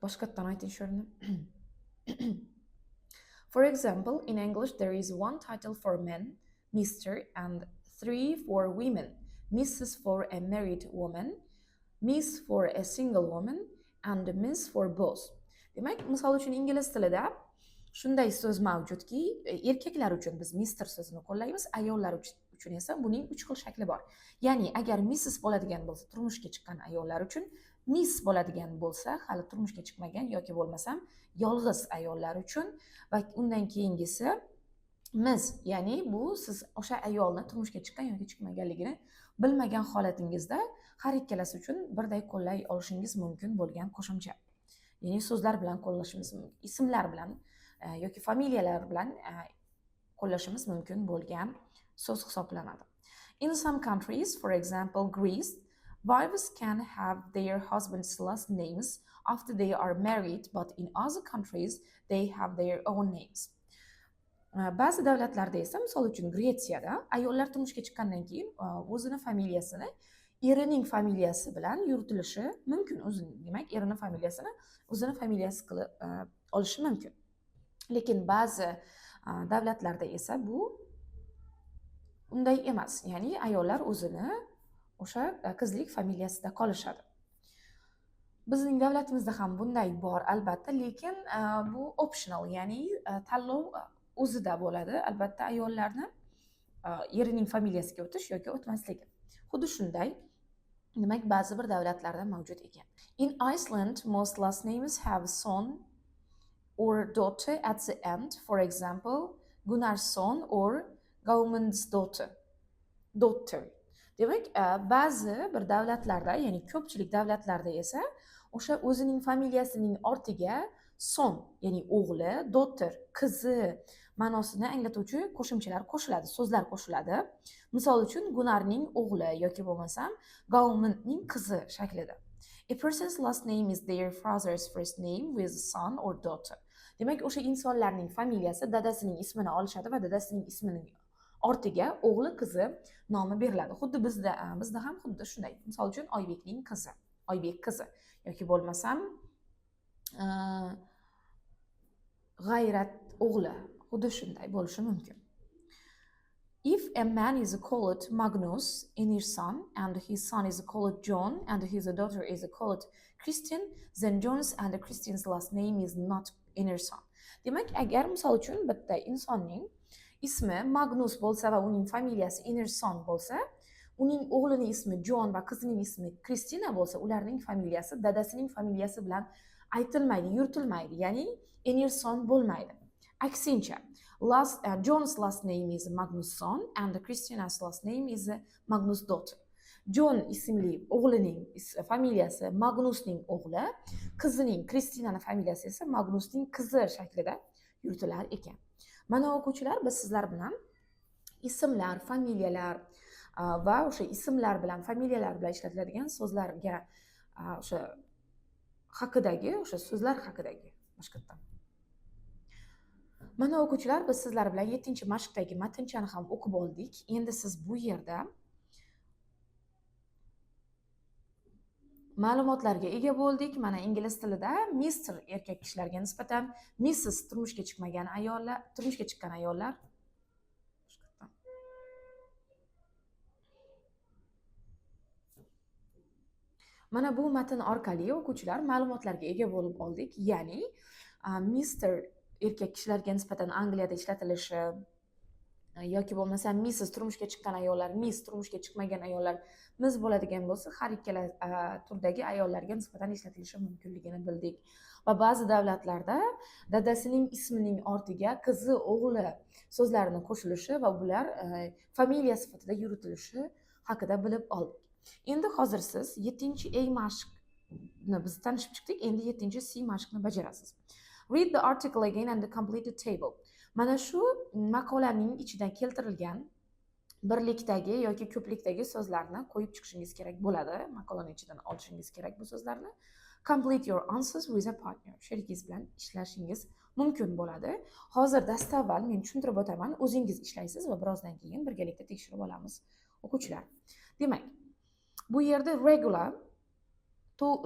Speaker 1: Boshqatdan ayting shuni. For example, in English there is one title for men, Mr, and 3 for women. Mrs for a married woman, Miss for a single woman, and Miss for both. Demak, misol uchun ingliz tilida shunday so'z mavjudki, erkaklar uchun biz Mr so'zini qo'llaymiz, ayollar uchun esa buning 3 xil shakli bor. Ya'ni agar Mrs bo'ladigan bo'lsa, turmushga chiqqan ayollar uchun, Miss bo'ladigan bo'lsa, hali turmushga chiqmagan yoki bo'lmasam yolg'iz ayollar uchun va undan keyingisi Miz, ya'ni bu siz o'sha ayolni turmushga chiqqan yoki chiqmaganligini bilmagan holatingizda har ikkalasi uchun birday qo'llay olishingiz mumkin bo'lgan qo'shimcha. Ya'ni so'zlar bilan qo'llashimiz mumkin, ismlar bilan yoki familiyalar bilan qo'llashimiz mumkin bo'lgan so'z hisoblanadi. In some countries, for example, Greece, wives can have their husband's last names after they are married, but in other countries, they have their own names. Ba'zi davlatlarda esa, misol uchun Gretsiyada ayollar turmushga chiqqandan keyin o'zini familiyasini erining familiyasi bilan yuritilishi mumkin. Demak, erining familiyasini o'zini familiyasi qilib olishi mumkin. Lekin ba'zi davlatlarda esa bu unday emas. Ya'ni ayollar o'zini o'sha qizlik familiyasida qolishadi. Bizning davlatimizda ham bunday bor albatta, lekin bu optional, ya'ni tanlov o'zida bo'ladi. Albatta ayollarni erining familiyasiga o'tish yoki o'tmasligi. Xuddi shunday, demak, ba'zi bir davlatlarda mavjud ekan. In Iceland, most last names have son or daughter at the end. For example, Gunnarsson or Gaumundsdottir. Demak, ba'zi bir davlatlarda, ya'ni ko'pchilik davlatlarda esa o'sha o'zining familiyasining ortiga son, ya'ni o'g'li, daughter, qizi ma'nosini anglatuvchi qo'shimchalar qo'shiladi, so'zlar qo'shiladi. Misol uchun Gunnarning o'g'li yoki bo'lmasam Gaumundning qizi shaklida. A person's last name is their father's first name with son or daughter. Demak, o'sha insonlarning familiyasi dadasining ismini olishadi va dadasining ismining ortiga o'g'li, qizi nomi beriladi. Xuddi bizda ham xuddi shunday. Misol uchun Oybekning qizi, Oybek qizi yoki bo'lmasam G'ayrat o'g'li, xuddi shunday bo'lishi mumkin. If a man is called Magnus Einarsson and his son is called John and his daughter is called Kristin, then John's and Kristin's last name is not Einarsson. Demak, agar misol uchun bitta insonning ismi Magnus bo'lsa va uning familiyasi Einarsson bo'lsa, uning o'g'lining ismi John va qizining ismi Kristina bo'lsa, ularning familiyasi dadasining familiyasi bilan aytilmaydi, yuritilmaydi, ya'ni Einarsson bo'lmaydi. Aksincha, John's last name is Magnusson and Kristina's last name is Magnusdottir. John ismli o'g'lining familiyasi Magnusning o'g'li, qizining Kristinaning familiyasi esa Magnusning qizi shaklida yuritilar ekan. Mana o'quvchilar, biz sizlar bilan ismlar, familiyalar va o'sha ismlar bilan, familiyalar bilan ishlatiladigan so'zlarga o'sha haqidagi, o'sha so'zlar haqidagi mashqdan. Mana o'quvchilar, biz sizlar bilan 7-mashqdagi matnchani ham o'qib oldik. Endi siz bu yerda ma'lumotlarga ega bo'ldik. Mana ingliz tilida Mr. erkak kishilarga nisbatan, Mrs. turmushga chiqqan ayollar. Mana bu matn orqali o'quvchilar ma'lumotlarga ega bo'lib oldik. Ya'ni Mr. erkak kishilarga nisbatan Angliyada ishlatilishi yoki bo'lmasa Mrs. turmushga chiqqan ayollar, Miss turmushga chiqmagan ayollar miz bo'ladigan bo'lsa, har ikkala turdagi ayollarga nisbatan ishlatilishi mumkinligini bildik. Va ba'zi davlatlarda dadasining ismining ortiga qizi, o'g'li so'zlarini qo'shilishi va bular familiya sifatida yuritilishi haqida bilib oldik. Endi hozir siz 7-A mashqni biz tanishib chiqdik. Endi 7-C mashqni bajarasiz. Read the article again and complete the table. Mana shu maqolaning ichidan keltirilgan birlikdagi yoki ko'plikdagi so'zlarni qo'yib chiqishingiz kerak bo'ladi. Maqolaning ichidan olishingiz kerak bu so'zlarni. Complete your answers with a partner. Sherikingiz bilan ishlashingiz mumkin bo'ladi. Hozir dastavval men tushuntirib o'taman, o'zingiz ishlaysiz va birozdan keyin birgalikda tekshirib olamiz o'quvchilar. Demak, bu yerda regular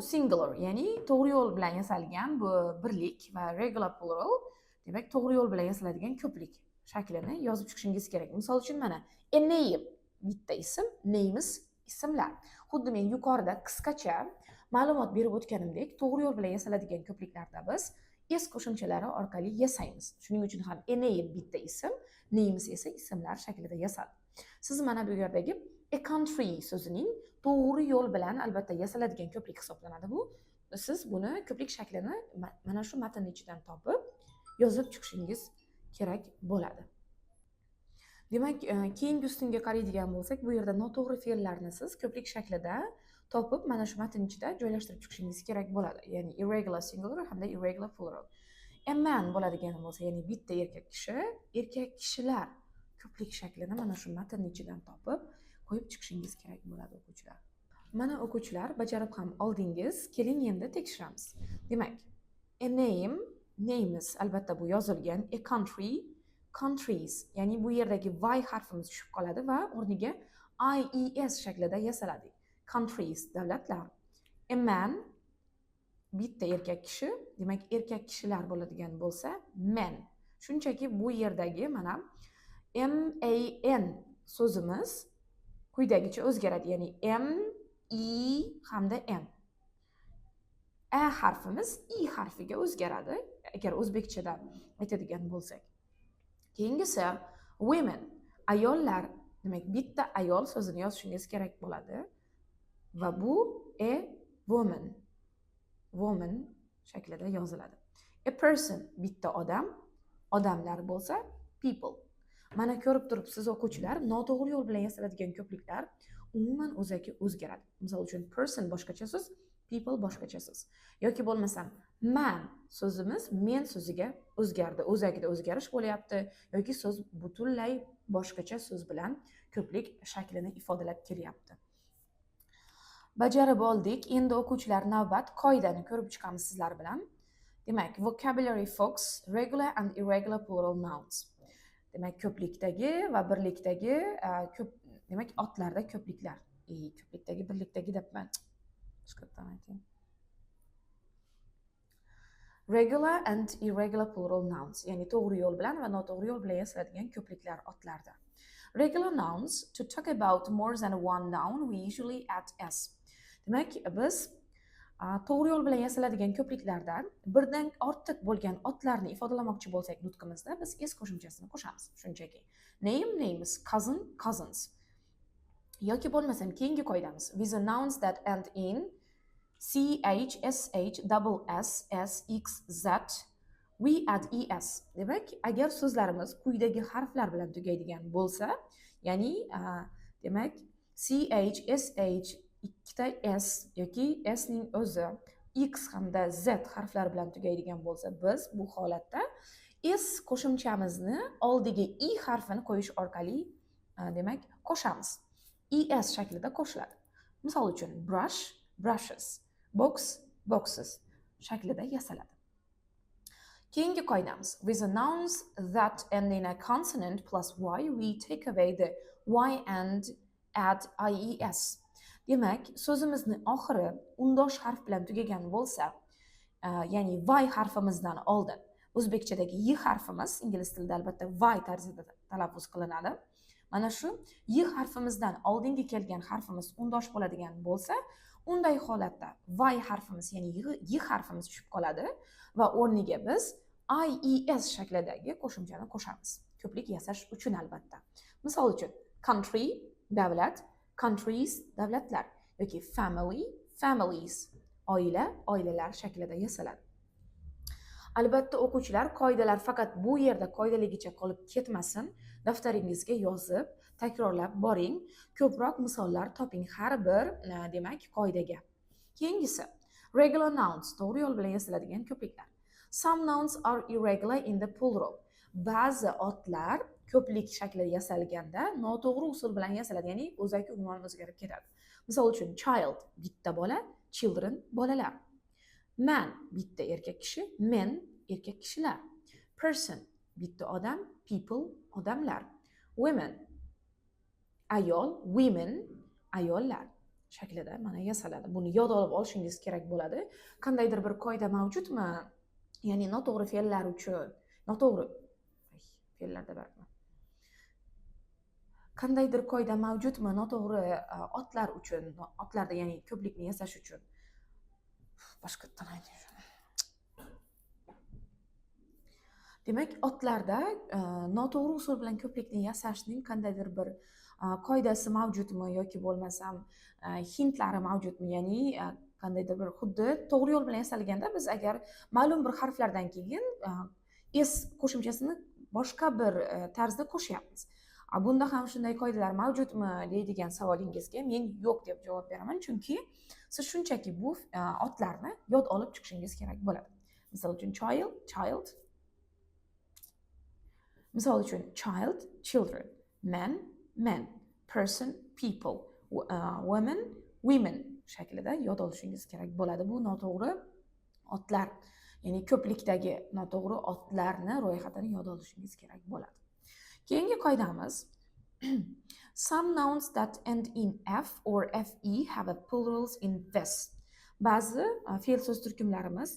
Speaker 1: singular, ya'ni to'g'ri yo'l bilan yasalgan bu birlik va regular plural, demak to'g'ri yo'l bilan yasaladigan ko'plik shaklini yozib chiqishingiz kerak. Misol uchun mana a name bitta ism, names ismlar. Xuddi men yuqorida qisqacha ma'lumot berib o'tganimdek, to'g'ri yo'l bilan yasaladigan ko'pliklarda biz s qo'shimchalari orqali yasaymiz. Shuning uchun ham a name bitta ism, names esa ismlar shaklida yasaladi. Siz mana bu yerdagi a country so'zining to'g'ri yo'l bilan albatta yasaladigan ko'plik hisoblanadi bu. Siz buni ko'plik shaklini mana shu matnning ichidan topib yozib chiqishingiz kerak bo'ladi. Demak, keyingi ustunga qaraydigan bo'lsak, bu yerda noto'g'ri fe'llarni siz ko'plik shaklida topib, mana shu matn ichida joylashtirib chiqishingiz kerak bo'ladi. Ya'ni irregular singular hamda irregular plural. A man bo'ladigan bo'lsa, ya'ni bitta erkak kishilar ko'plik shaklini mana shu matn ichidan topib, qo'yib chiqishingiz kerak bo'ladi o'quvchilar. Mana o'quvchilar bajarib ham oldingiz. Keling endi tekshiramiz. Demak, a name, names albatta bu yozilgan, a country, countries, ya'ni bu yerdagi y harfimiz tushib qoladi va o'rniga ies shaklida yasaladi. Countries davlatlar. A man bitta erkak kishi, demak erkak kishilar bo'ladigan bo'lsa men. Shunchaki bu yerdagi mana man so'zimiz quyidagicha o'zgaradi, ya'ni m i hamda n. A harfimiz i harfiga o'zgaradi agar o'zbekchada aytadigan bo'lsak. Keyingisi women, ayollar. Demak, bitta ayol so'zini yozishingiz kerak bo'ladi va bu a woman, woman shaklida yoziladi. A person, bitta odam, odamlar bo'lsa people. Mana ko'rib turibsiz o'quvchilar, noto'g'ri yo'l bilan yasaladigan ko'pliklar umuman o'zaki o'zgaradi. Misol uchun person boshqacha so'z, people boshqacha so'z. Yoki bo'lmasam man so'zimiz men so'ziga o'zgardi, o'zagida o'zgarish bo'lyapti yoki so'z butunlay boshqacha so'z bilan ko'plik shaklini ifodalab kelyapti. Bajarib oldik. Endi o'quvchilar navbat qoidani ko'rib chiqamiz sizlar bilan. Demak, vocabulary folks, regular and irregular plural nouns. Demak, ko'plikdagi va birlikdagi demak otlarda ko'pliklar. Ko'plikdagi birlikdagi debman. Boshqatdan aytayim. Regular and irregular plural nouns, ya'ni to'g'ri yo'l bilan va noto'g'ri yo'l bilan yasaladigan ko'pliklar otlarda. Regular nouns, to talk about more than one noun, we usually add s. Demak, biz to'g'ri yo'l bilan yasaladigan ko'pliklardan birdan ortiq bo'lgan otlarni ifodalamoqchi bo'lsak nutqimizda biz s qo'shimchasini qo'shamiz. Shunchaki name, names, cousin, cousins. Yoki bo'lmasam keyingi qoidamiz, with the nouns that end in ch, sh, double s, s, x, z, we add es. Demak, agar so'zlarimiz quyidagi harflar bilan tugaydigan bo'lsa, ya'ni demak ch, sh, ikkita s yoki s ning o'zi, x hamda z harflar bilan tugaydigan bo'lsa, biz bu holatda s qo'shimchamizni oldiga i harfini qo'yish orqali demak qo'shamiz. Es shaklida qo'shiladi. Misol uchun brush, brushes, box, boxes shaklida yasaladi. Keyingi qoidamiz, with the nouns that end in a consonant plus y, we take away the y and add ies. Demak, so'zimizni oxiri undosh harf bilan tugagan bo'lsa, ya'ni y harfimizdan oldin o'zbekchadagi y harfimiz, ingliz tilida albatta y tarzida talaffuz qilinadi. Mana shu y harfimizdan oldingi kelgan harfimiz undosh bo'ladigan bo'lsa, unday holatda y harfimiz, ya'ni y harfimiz tushib qoladi va o'rniga biz ies shaklidagi qo'shimchani qo'shamiz. Ko'plik yasash uchun albatta. Misol uchun country, davlat, countries, davlatlar yoki family, families, oila, oilalar shaklida yasaladi. Albatta o'quvchilar, qoidalar faqat bu yerda qoidaligicha qolib ketmasin. Daftaringizga yozib, takrorlab boring, ko'proq misollar toping har bir demak qoidaga. Keyingisi, regular nouns, to'g'ri yo'l bilan yasaladigan ko'pliklar. Some nouns are irregular in the plural. Ba'zi otlar ko'plik shaklida yasalganda noto'g'ri usul bilan yasaladi, ya'ni o'zaki umuman o'zgarib ketadi. Misol uchun child, bitta bola, children, bolalar. Man, bitta erkak kishi, men, erkak kishilar. Person, bitta odam, people, odamlar. Women, ayol, women, ayollar shaklida mana yasaladi. Buni yod olib olishingiz kerak bo'ladi. Qandaydir bir qoida mavjudmi? Ya'ni noto'g'ri fe'llar uchun, noto'g'ri fe'llarda barmi? Qandaydir qoida mavjudmi noto'g'ri otlar uchun, otlarda ya'ni ko'plikni yasash uchun? Boshqatdan aytayim. Demak, otlarda noto'g'ri usul bilan ko'plikni yasashning qandaydir bir qoidasi mavjudmi yoki bo'lmasam hintlari mavjudmi? Ya'ni qandaydir bir xuddi to'g'ri yo'l bilan yasalganda biz agar ma'lum bir harflardan keyin s qo'shimchasini boshqa bir tarzda qo'shyapmiz. Bunda ham shunday qoidalar mavjudmi deydigan savolingizga men yo'q deb javob beraman, chunki siz shunchaki bu otlarni yod olib chiqishingiz kerak bo'ladi. Misol uchun child, misol uchun child, children, man, men, person, people, women, women shaklida yod olishingiz kerak bo'ladi. Bu noto'g'ri otlar, ya'ni ko'plikdagi noto'g'ri otlarni ro'yxatini yod olishingiz kerak bo'ladi. Keyingi qoidamiz some nouns that end in f or fe have a plurals in this. Ba'zi fe'l so'z turkumlarimiz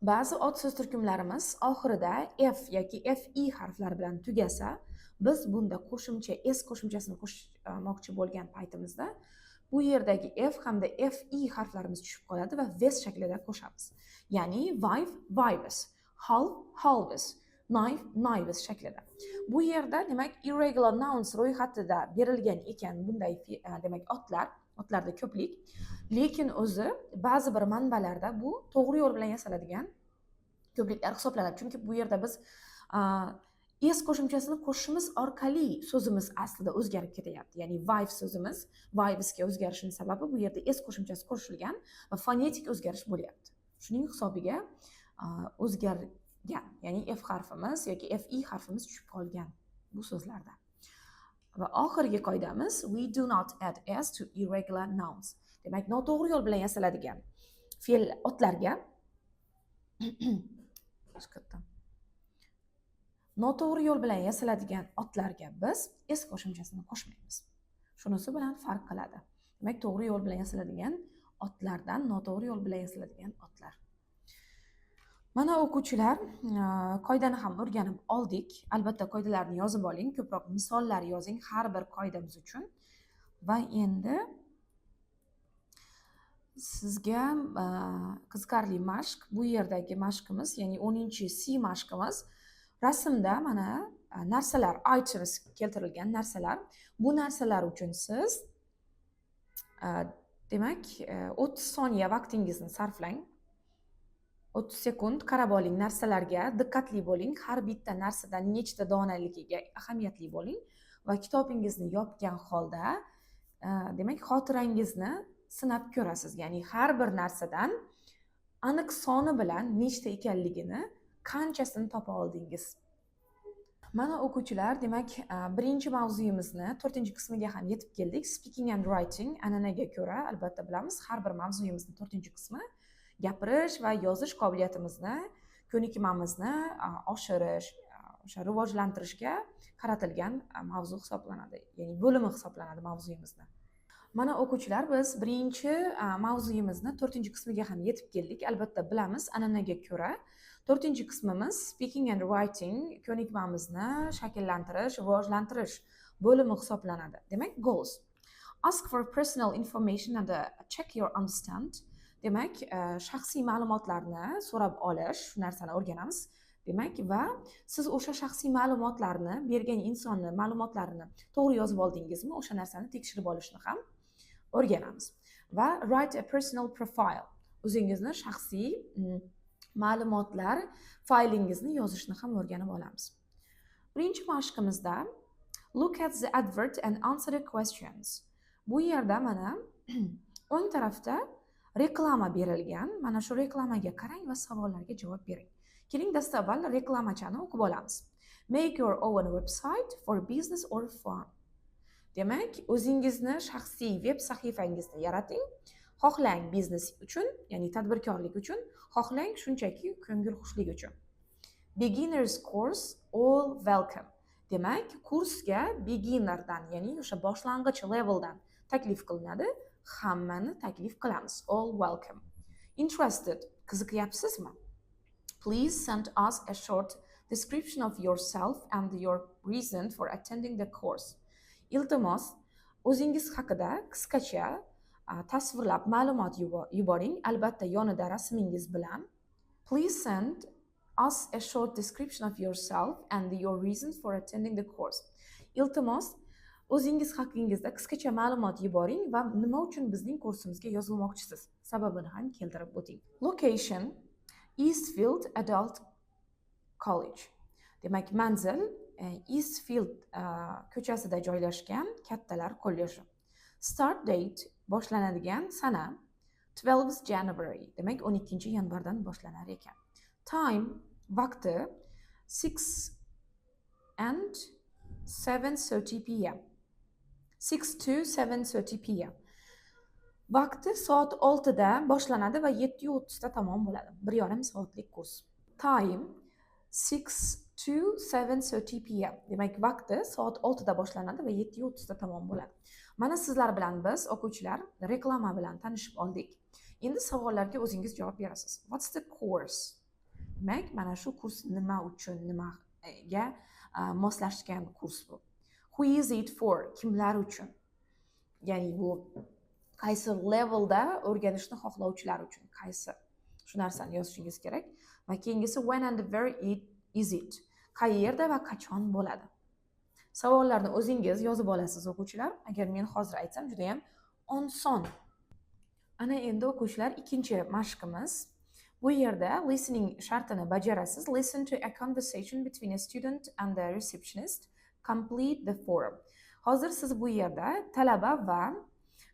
Speaker 1: Ba'zi ot so'z turkumlarimiz oxirida f yoki fe harflari bilan tugasa, biz bunda qo'shimcha s qo'shimchasini qo'shmoqchi bo'lgan paytimizda bu yerdagi f hamda fe harflarimiz tushib qoladi va ves shaklida qo'shamiz. Ya'ni wife, wives, half, halves, knife, knives shaklida. Bu yerda demak irregular nouns ro'yxatida berilgan ekan bunday demak otlarda ko'plik, lekin o'zi ba'zi bir manbalarda bu to'g'ri yo'l bilan yasaladigan ko'pliklar hisoblanadi. Chunki bu yerda biz s qo'shimchasini qo'shishimiz orqali so'zimiz aslida o'zgarib ketyapti. Ya'ni wife so'zimiz wivesga o'zgarishining sababi bu yerda s qo'shimchasi qo'shilgan va fonetik o'zgarish bo'lyapti. Shuning hisobiga o'zgargan, ya'ni f harfimiz yoki fe harfimiz tushib qolgan bu so'zlarda. Va oxirgi qoidamiz we do not add s to irregular nouns. Demak, noto'g'ri yo'l bilan yasaladigan fe'l otlarga noto'g'ri yo'l bilan yasaladigan otlarga biz s qo'shimchasini qo'shmaymiz. Shunisi bilan farq qiladi. Demak, to'g'ri yo'l bilan yasaladigan otlardan noto'g'ri yo'l bilan yasaladigan otlar. Mana o'quvchilar, qoidani ham o'rganib oldik. Albatta qoidalarni yozib oling, ko'proq misollar yozing har bir qoidamiz uchun. Va endi sizga qiziqarli mashq, bu yerdagi mashqimiz, ya'ni 10-C mashqimiz. Rasmda mana narsalar, items keltirilgan narsalar. Bu narsalar uchun siz demak 30 soniya vaqtingizni sarflang. 30 sekund qarab oling narsalarga, diqqatli bo'ling, har bitta narsadan nechta donaligiga ahamiyatli bo'ling va kitobingizni yopgan holda demak xotirangizni sinab ko'rasiz. Ya'ni har bir narsadan aniq soni bilan nechta ekanligini, qanchasini topa oldingiz. Mana o'quvchilar, demak, birinchi mavzuyimizni 4-qismiga ham yetib keldik. Speaking and writing an'anaga ko'ra, albatta bilamiz, har bir mavzuyimizni 4-qismi gapirish va yozish qobiliyatimizni, ko'nikmamizni oshirish, o'sha rivojlantirishga qaratilgan mavzu hisoblanadi, ya'ni bo'limi hisoblanadi mavzuyimizni. Mana o'quvchilar, biz birinchi mavzuyimizni 4-qismiga ham yetib keldik. Albatta bilamiz, an'anaga ko'ra 4-qismimiz speaking and writing ko'nikmamizni shakllantirish, rivojlantirish bo'limi hisoblanadi. Demak, goals. Ask for personal information and check your understand. Demak, shaxsiy ma'lumotlarni so'rab olish, shu narsani o'rganamiz. Demak, va siz o'sha shaxsiy ma'lumotlarni bergan insonni ma'lumotlarini to'g'ri yozib oldingizmi, o'sha narsani tekshirib olishni ham o'rganamiz. Va write a personal profile. O'zingizni shaxsiy ma'lumotlar faylingizni yozishni ham o'rganib olamiz. Birinchi mashqimizda look at the advert and answer the questions. Bu yerda mana o'ng tarafda reklama berilgan. Mana shu reklamaga qarang va savollarga javob bering. Keling, dastavval reklamachani o'qib olamiz. Make your own website for business or fun. Demak, o'zingizni shaxsiy web sahifangizni yarating. Xohlang biznes uchun, ya'ni tadbirkorlik uchun, xohlang shunchaki ko'ngilxushlik uchun. Beginners course all welcome. Demak, kursga beginnerdan, ya'ni o'sha boshlang'ich leveldan taklif qilinadi. Hammani taklif qilamiz. All welcome. Interested? Qiziqyapsizmi? Please send us a short description of yourself and your reason for attending the course. Iltimos, o'zingiz haqida qisqacha tasvirlab ma'lumot yuboring, albatta yonida rasmingiz bilan. Please send us a short description of yourself and your reason for attending the course. Iltimos, o'zingiz haqingizda qisqacha ma'lumot yuboring va nima uchun bizning kursimizga yozilmoqchisiz, sababini ham keltirib o'ting. Location, Eastfield Adult College. Demak, manzil Eastfield ko'chasida joylashgan kattalar kolleji. Start date boshlanadigan sana 12th January. Demak, 12 yanvardan boshlanar ekan. Time vaqti 6 and 7:30 p.m. 6 to 7:30 p.m. Vaqti soat 6 da boshlanadi va 7:30 da tamom bo'ladi. 1,5 soatlik kurs. Time 6 to 7:30 p.m. Demak, vaqti soat 6 da boshlanadi va 7:30 da tamom bo'ladi. Mana sizlar bilan biz o'quvchilar reklama bilan tanishib oldik. Endi savollarga o'zingiz javob berasiz. What's the course? Demak, mana shu kurs nima uchun, nimaga moslashgan kurs bu? Who is it for? Kimlar uchun? Ya'ni bu qaysi levelda o'rganishni xohlovchilar uchun, qaysi shu narsani yozishingiz kerak. Va keyingisi when and where is it? Qayerda va qachon bo'ladi? Savollarni o'zingiz yozib olasiz o'quvchilar. Agar men hozir aytsam juda ham oson. Ana endi o'quvchilar ikkinchi mashqimiz. Bu yerda listening shartini bajarasiz. Listen to a conversation between a student and the receptionist. Complete the form. Hozir siz bu yerda talaba va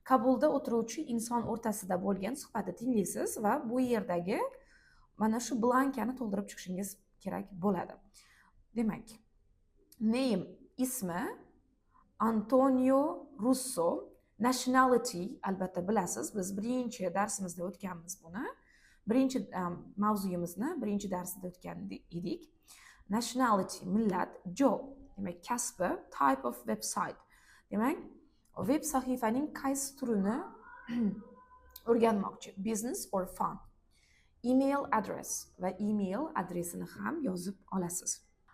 Speaker 1: qabulda o'tiruvchi inson o'rtasida bo'lgan suhbatni tinglaysiz va bu yerdagi mana shu blankani to'ldirib chiqishingiz kerak bo'ladi. Demak, name ismi Antonio Russo, nationality albatta bilasiz. Biz birinchi darsimizda o'tganmiz buni. Birinchi mavzuyimizni birinchi darsda o'tgan edik. Nationality millat, job demak kasbi, type of website demak web sahifaning qaysi turini o'rganmoqchi, business or fun. Email address va email adresini ham yozib olasiz.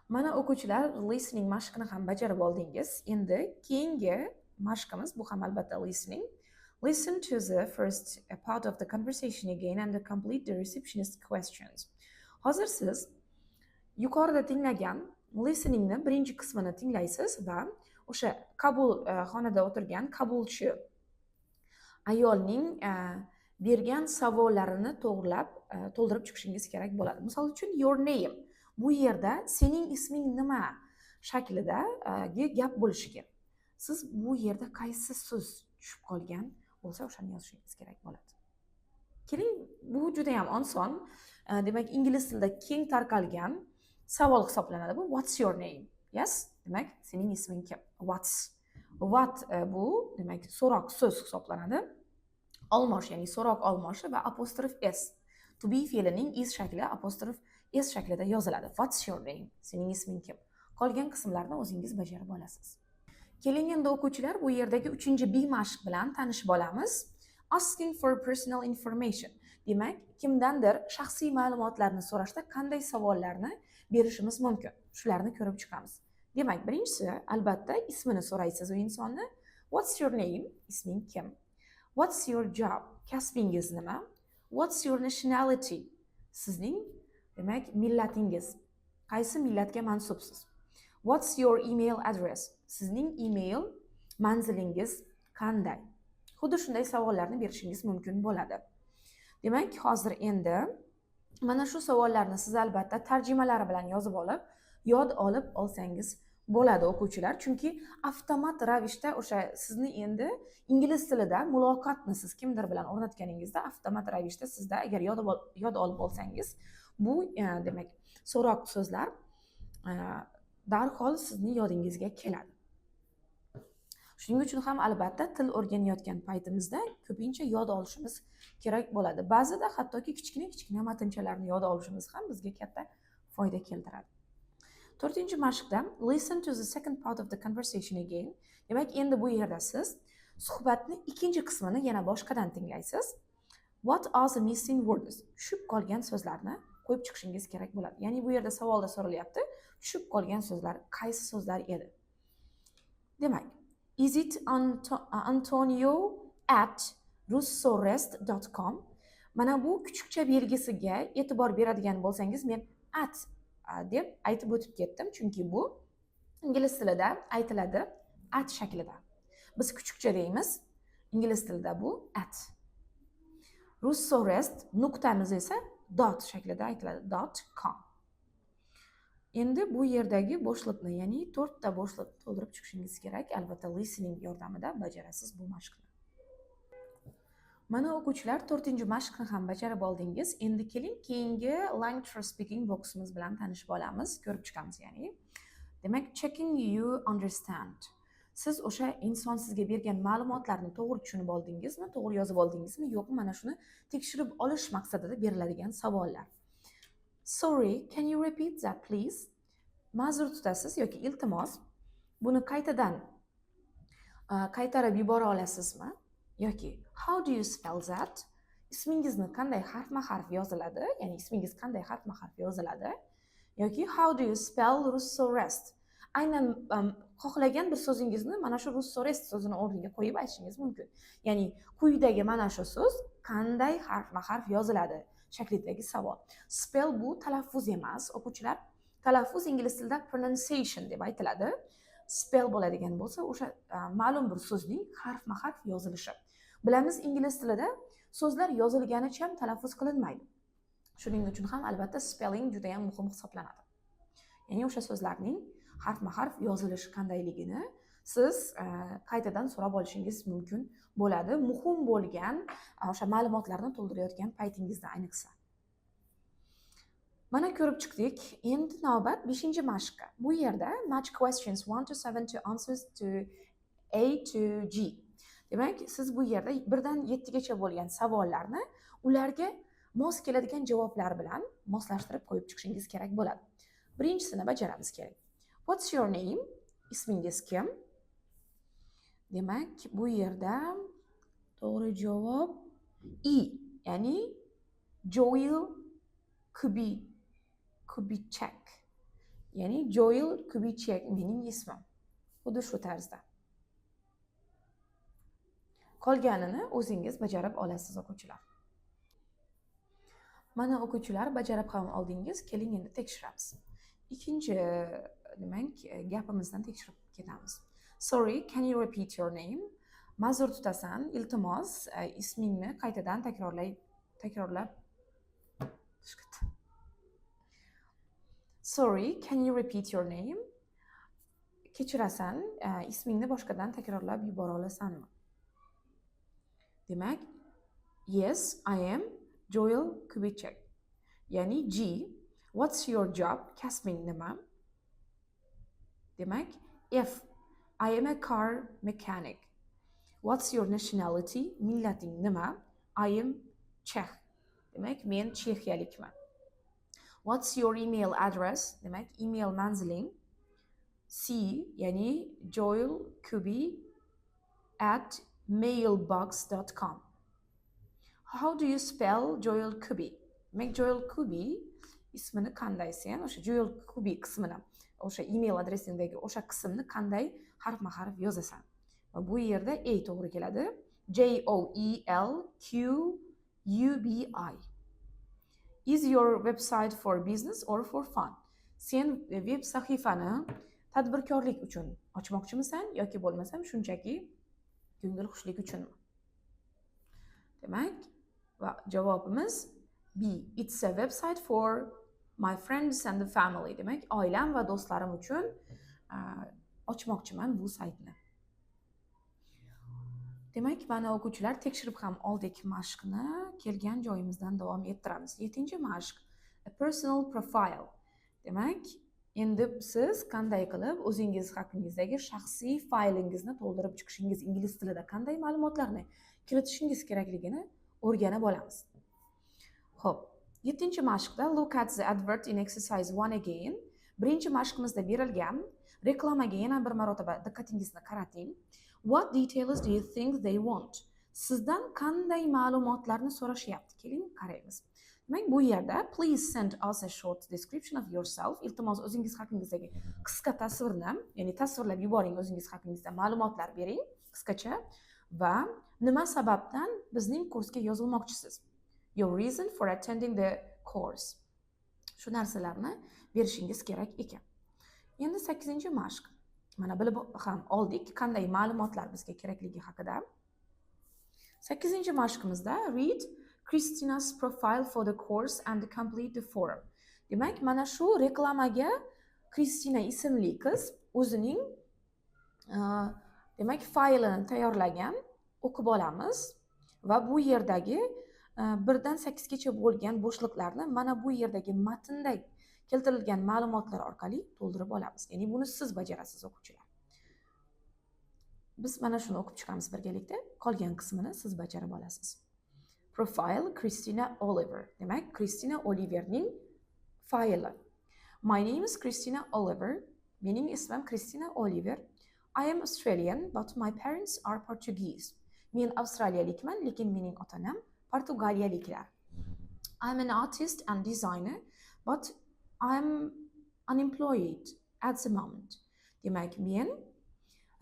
Speaker 1: Mana o'quvchilar listening mashqini ham bajarib oldingiz. Endi keyingi mashqimiz bu ham albatta listening. Listen to the first part of the conversation again and complete the receptionist questions. Hozir siz yuqorida tinglagan listeningni birinchi qismini tinglaysiz va o'sha qabul xonada o'tirgan qabulchi ayolning bergan savollarini to'g'rilab to'ldirib chiqishingiz kerak bo'ladi. Misol uchun your name. Bu yerda sening isming nima shaklida gap bo'lishi kerak. Siz bu yerda qaysi so'z tushib qolgan bo'lsa o'shani yozishingiz kerak bo'ladi. Keling, bu juda ham oson. Demak, ingliz tilida keng tarqalgan savol hisoblanadi bu. What's your name? Yes, demak, sening isming kim? What bu demak so'roq so'z hisoblanadi. Olmosh, ya'ni so'roq olmoshi va apostrof s. To be fe'lining is shakli apostrof s shaklida yoziladi. What's your name? Sening isming kim? Qolgan qismlarni o'zingiz bajarib olasiz. Keling endi o'quvchilar bu yerdagi 3-B mashq bilan tanishib olamiz. Asking for personal information. Demak, kimdandir shaxsiy ma'lumotlarni so'rashda qanday savollarni berishimiz mumkin? Shularni ko'rib chiqamiz. Demak, birinchisi albatta ismini so'raysiz u insonni. What's your name? Isming kim? What's your job? Kasbingiz nima? What's your nationality? Sizning demak millatingiz. Qaysi millatga mansubsiz? What's your email address? Sizning email manzilingiz qanday? Xuddi shunday savollarni berishingiz mumkin bo'ladi. Demak, hozir endi mana shu savollarni siz albatta tarjimalari bilan yozib olib, yod olib olsangiz bo'ladi o'quvchilar. Chunki avtomat ravishda o'sha sizni endi ingliz tilida muloqotni siz kimdir bilan o'rnatganingizda avtomat ravishda sizda agar yod olib olsangiz, bu demak so'roq so'zlar darhol sizning yodingizga keladi. Shuning uchun ham albatta til o'rganayotgan paytimizda ko'pincha yod olishimiz kerak bo'ladi. Ba'zida hattoki kichkina matinchalarni yod olishimiz ham bizga katta foyda keltiradi. 4-mashqda listen to the second part of the conversation again. Demak, endi bu yerda siz suhbatni ikkinchi qismini yana boshqadan tinglaysiz. What are the missing words? Tushib qolgan so'zlarni qo'yib chiqishingiz kerak bo'ladi. Ya'ni bu yerda savolda so'ralyapti, tushib qolgan so'zlar qaysi so'zlar edi? Demak, is it antonio@russorest.com? Mana bu kuchukcha belgisiga e'tibor beradigan bo'lsangiz, men at deb aytib o'tib ketdim, chunki bu ingliz tilida aytiladi at shaklida. Biz kuchukcha deymiz, ingliz tilida bu at. Russorest nuqtamiz esa dot shaklida aytiladi, .com. Endi bu yerdagi bo'shliqni, ya'ni 4 ta bo'shliq to'ldirib chiqishingiz kerak. Albatta listening yordamida bajarasiz bu mashqni. Mana o'quvchilar 4-mashqni ham bajarib oldingiz. Endi keling keyingi language for speaking boximiz bilan tanishib olamiz, ko'rib chiqamiz ya'ni. Demak, checking you understand. Siz o'sha inson sizga bergan ma'lumotlarni to'g'ri tushunib oldingizmi, to'g'ri yozib oldingizmi, yo'qmi? Mana shuni tekshirib olish maqsadida beriladigan savollar. Sorry, can you repeat that please? Ma'zur tutasiz yoki iltimos, buni qaytadan qaytarib yubora olasizmi? Yoki how do you spell that? Ismingizni qanday harfma-harf yoziladi? Ya'ni ismingiz qanday harfma-harf yoziladi? Yoki how do you spell Russo rest? Aynan xohlagan bir so'zingizni mana shu Russo rest so'zini o'rniga qo'yib aytishingiz mumkin. Ya'ni quyidagi mana shu so'z qanday harfma-harf yoziladi shaklidagi savol. Spell bu talaffuz emas, o'quvchilar. Talaffuz ingliz tilida pronunciation deb aytiladi. Spell bo'ladigan bo'lsa, o'sha ma'lum bir so'zning harfma-harf yozilishi. Bilamiz, ingliz tilida so'zlar yozilganicha ham talaffuz qilinmaydi. Shuning uchun ham albatta spelling juda ham muhim hisoblanadi. Ya'ni o'sha so'zlarning harfma-harf yozilishi qandayligini siz qaytadan so'rab olishingiz mumkin bo'ladi. Muhim bo'lgan o'sha ma'lumotlarni to'ldirayotgan paytingizda ayniqsa. Mana ko'rib chiqdik. Endi navbat 5-mashqqa. Bu yerda match questions 1 to 7 to answers to A to G. Demak, siz bu yerda 1 dan 7 gacha bo'lgan savollarni ularga mos keladigan javoblar bilan moslashtirib qo'yib chiqishingiz kerak bo'ladi. Birinchisini bajaramiz kerak. What's your name? Ismingiz kim? Demak, bu yerda to'g'ri javob E, ya'ni Joel Kubitschek. Ya'ni Joel Kubitschek mening ismim. Xuddi shu tarzda. Qolganini o'zingiz bajarib olasiz o'quvchilar. Mana o'quvchilar bajarib ham oldingiz, keling endi tekshiramiz. Ikkinchi demak gapimizdan tekshirib ketamiz. Sorry, can you repeat your name? Ma'zur tutasan, iltimos, ismingni qaytadan takrorlab Sorry, can you repeat your name? Kechirasan, ismingni boshqadan takrorlab yubora olasanmi? Demak, yes, I am Joel Kubitschek. Ya'ni G, what's your job? Kasbing nima? Demak, F, I am a car mechanic. What's your nationality? Millating nima? I am Czech. Demak, men chexiyalikman. What's your email address? Demak, email manziling. C, ya'ni joelkubi@mailbox.com. How do you spell Joel Kubi? Demak, Joel Kubi ismini qanday sen o'sha Joel Kubi qismini, o'sha email adresingdagi o'sha qismni qanday harfma-harf yozasan? Va bu yerda A to'g'ri keladi. JOELQUBI. Is your website for business or for fun? Sen web sahifani tadbirkorlik uchun ochmoqchimisan yoki bo'lmasam shunchaki ko'ngilxushlik uchunmi? Demak, va javobimiz B. It's a website for my friends and the family. Demak, oilam va do'stlarim uchun ochmoqchiman bu saytni. Demak, mana o'quvchilar tekshirib ham oldik mashqni, kelgan joyimizdan davom ettiramiz. 7-mashq, a personal profile. Demak, endi siz qanday qilib o'zingiz haqingizdagi shaxsiy faylingizni to'ldirib chiqishingiz, ingliz tilida qanday ma'lumotlarni kiritishingiz kerakligini o'rganib olamiz. Xo'p, 7-mashqda look at the advert in exercise 1 again. Birinchi mashqimizda berilgan reklamaga yana bir marotaba diqqatingizni qarating. What details do you think they want? Sizdan qanday ma'lumotlarni so'rashyapti? Keling qaraymiz. Demak, bu yerda please send us a short description of yourself. Iltimos o'zingiz haqingizdagi qisqa tasvirni, ya'ni tasvirlab yuboring, o'zingiz haqingizda ma'lumotlar bering qisqacha va nima sababdan bizning kursga yozilmoqchisiz? Your reason for attending the course. Shu narsalarni berishingiz kerak ekan. Endi 8-mashq. Mana bilib ham oldik qanday ma'lumotlar bizga kerakligi haqida. 8-mashqimizda read Christina's profile for the course and complete the form. Demak, mana shu reklamaga Kristina ismli qiz o'zining demak faylini tayyorlagan, o'qib olamiz va bu yerdagi 1 dan 8 gacha bo'lgan bo'shliqlarni mana bu yerdagi matnda keltirilgan ma'lumotlar orqali to'ldirib olamiz. Ya'ni buni siz bajarasiz o'quvchilar. Biz mana shuni o'qib chiqamiz birgalikda. Qolgan qismini siz bajarib olasiz. Profile Christina Oliver. Demak, Christina Oliverning fayli. My name is Christina Oliver. Mening ismim Christina Oliver. I am Australian, but my parents are Portuguese. Men Avstraliyalikman, lekin mening ota-onam Portugaliyaliklar. I'm an artist and designer, but I'm unemployed at the moment. Demak, men